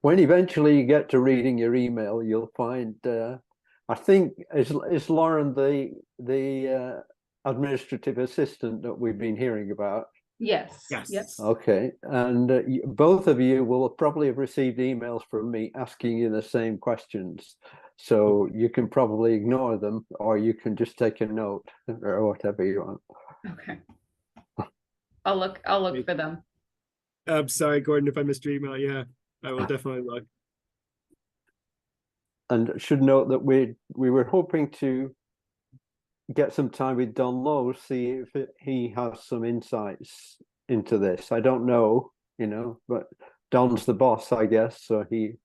When eventually you get to reading your email, you'll find, I think, is Lauren the administrative assistant that we've been hearing about? Yes. Yes. Yes. Okay, and both of you will probably have received emails from me asking you the same questions. So you can probably ignore them, or you can just take a note or whatever you want. Okay. I'll look for them. I'm sorry, Gordon, if I missed your email. Yeah, I will definitely look. And should note that we were hoping to get some time with Don Lowe, see if he has some insights into this. I don't know, you know, but Don's the boss, I guess, so he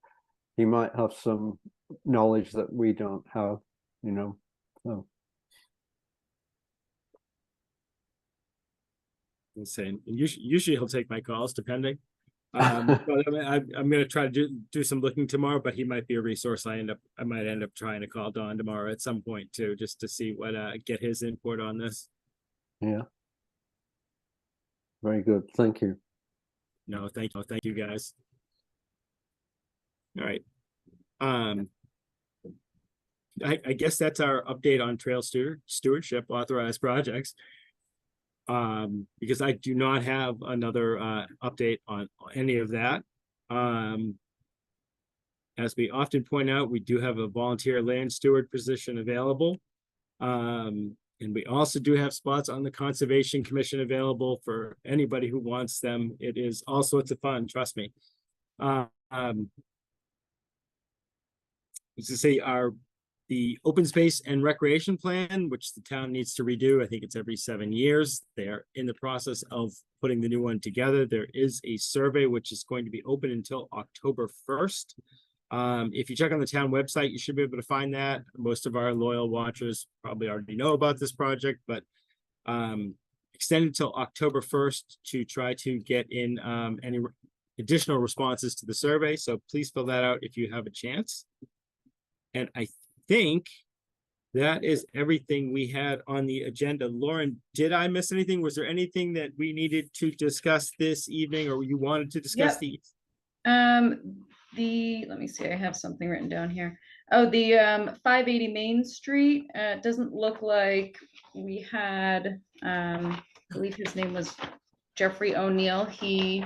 might have some knowledge that we don't have, you know. So. Insane. Usually he'll take my calls, depending. But I'm going to try to do some looking tomorrow, but he might be a resource. I might end up trying to call Don tomorrow at some point too, just to see what get his input on this. Yeah. Very good. Thank you. No, thank you guys. All right. I guess that's our update on trail stewardship authorized projects. Because I do not have another update on any of that. As we often point out, we do have a volunteer land steward position available. And we also do have spots on the Conservation Commission available for anybody who wants them. It is all sorts of fun, trust me. was to say the open space and recreation plan, which the town needs to redo. I think it's every 7 years. They're in the process of putting the new one together. There is a survey which is going to be open until October 1st. If you check on the town website, you should be able to find that. Most of our loyal watchers probably already know about this project, but extended till October 1st to try to get in any additional responses to the survey. So please fill that out if you have a chance. And I think that is everything we had on the agenda. Lauren, did I miss anything? Was there anything that we needed to discuss this evening, or you wanted to discuss Yep. Let me see, I have something written down here. Oh, the 580 Main Street, it doesn't look like we had, I believe his name was Jeffrey O'Neill. He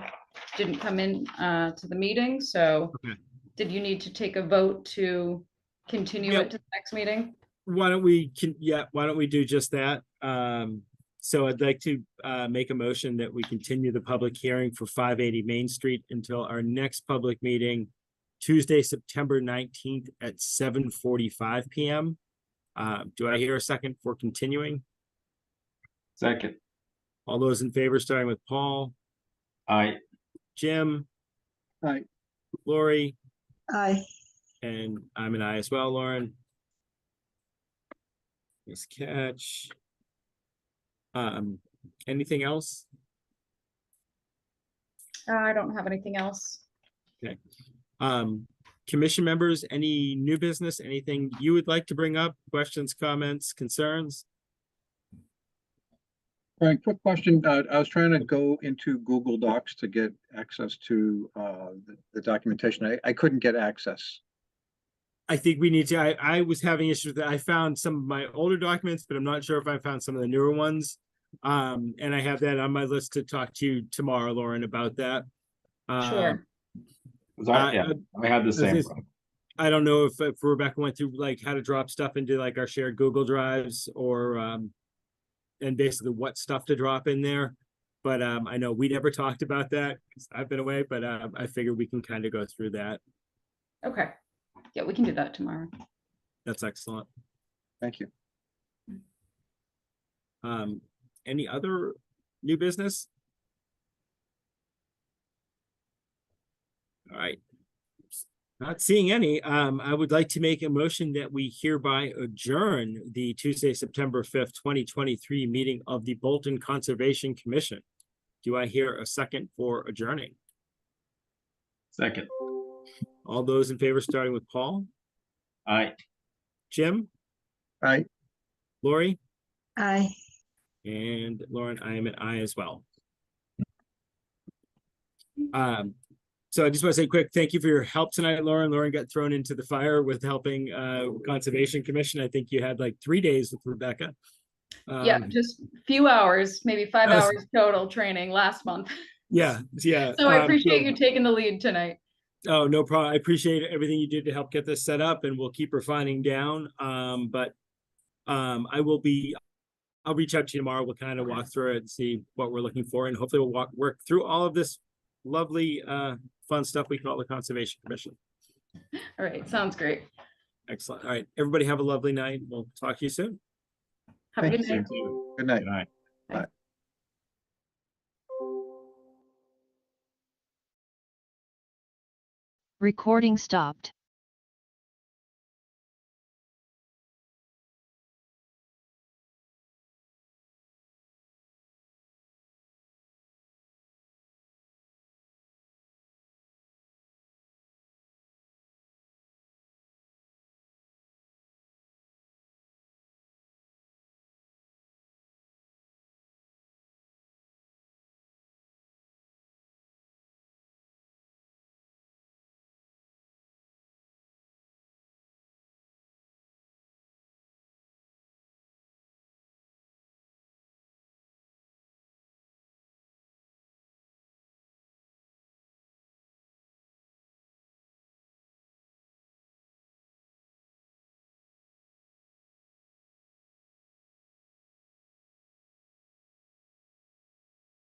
didn't come in to the meeting, so Okay. did you need to take a vote to continue Yep. it to the next meeting? Why don't we do just that? So I'd like to make a motion that we continue the public hearing for 580 Main Street until our next public meeting, Tuesday, September 19th at 7:45 p.m. Do I hear a second for continuing? Second. All those in favor, starting with Paul, Aye. Jim, Aye. Lori, Aye. and I'm an aye as well, Lauren. Nice catch. Anything else? I don't have anything else. Okay. Commission members, any new business, anything you would like to bring up? Questions, comments, concerns? All right, quick question. I was trying to go into Google Docs to get access to the documentation. I couldn't get access. I think we need to, I was having issues with that. I found some of my older documents, but I'm not sure if I found some of the newer ones. And I have that on my list to talk to you tomorrow, Lauren, about that. Sure. I had the same. I don't know if Rebecca went through like how to drop stuff into like our shared Google Drives or and basically what stuff to drop in there. But I know we never talked about that because I've been away, but I figured we can kind of go through that. Okay. Yeah, we can do that tomorrow. That's excellent. Thank you. Any other new business? All right. Not seeing any. I would like to make a motion that we hereby adjourn the Tuesday, September 5th, 2023 meeting of the Bolton Conservation Commission. Do I hear a second for adjourning? Second. All those in favor, starting with Paul, Aye. Jim, Aye. Lori, Aye. and Lauren, I am an aye as well. So I just want to say a quick thank you for your help tonight, Lauren. Lauren got thrown into the fire with helping Conservation Commission. I think you had like 3 days with Rebecca. Yeah, just a few hours, maybe 5 that was- hours total training last month. Yeah. So I appreciate you taking the lead tonight. Oh, no problem. I appreciate everything you did to help get this set up, and we'll keep refining down. I'll reach out to you tomorrow. We'll kind of walk through it and see what we're looking for, and hopefully we'll work through all of this lovely, fun stuff we call the Conservation Commission. All right, sounds great. Excellent. All right, everybody have a lovely night. We'll talk to you soon. Have a Thank good night. Good night. Good night. Bye. Recording stopped.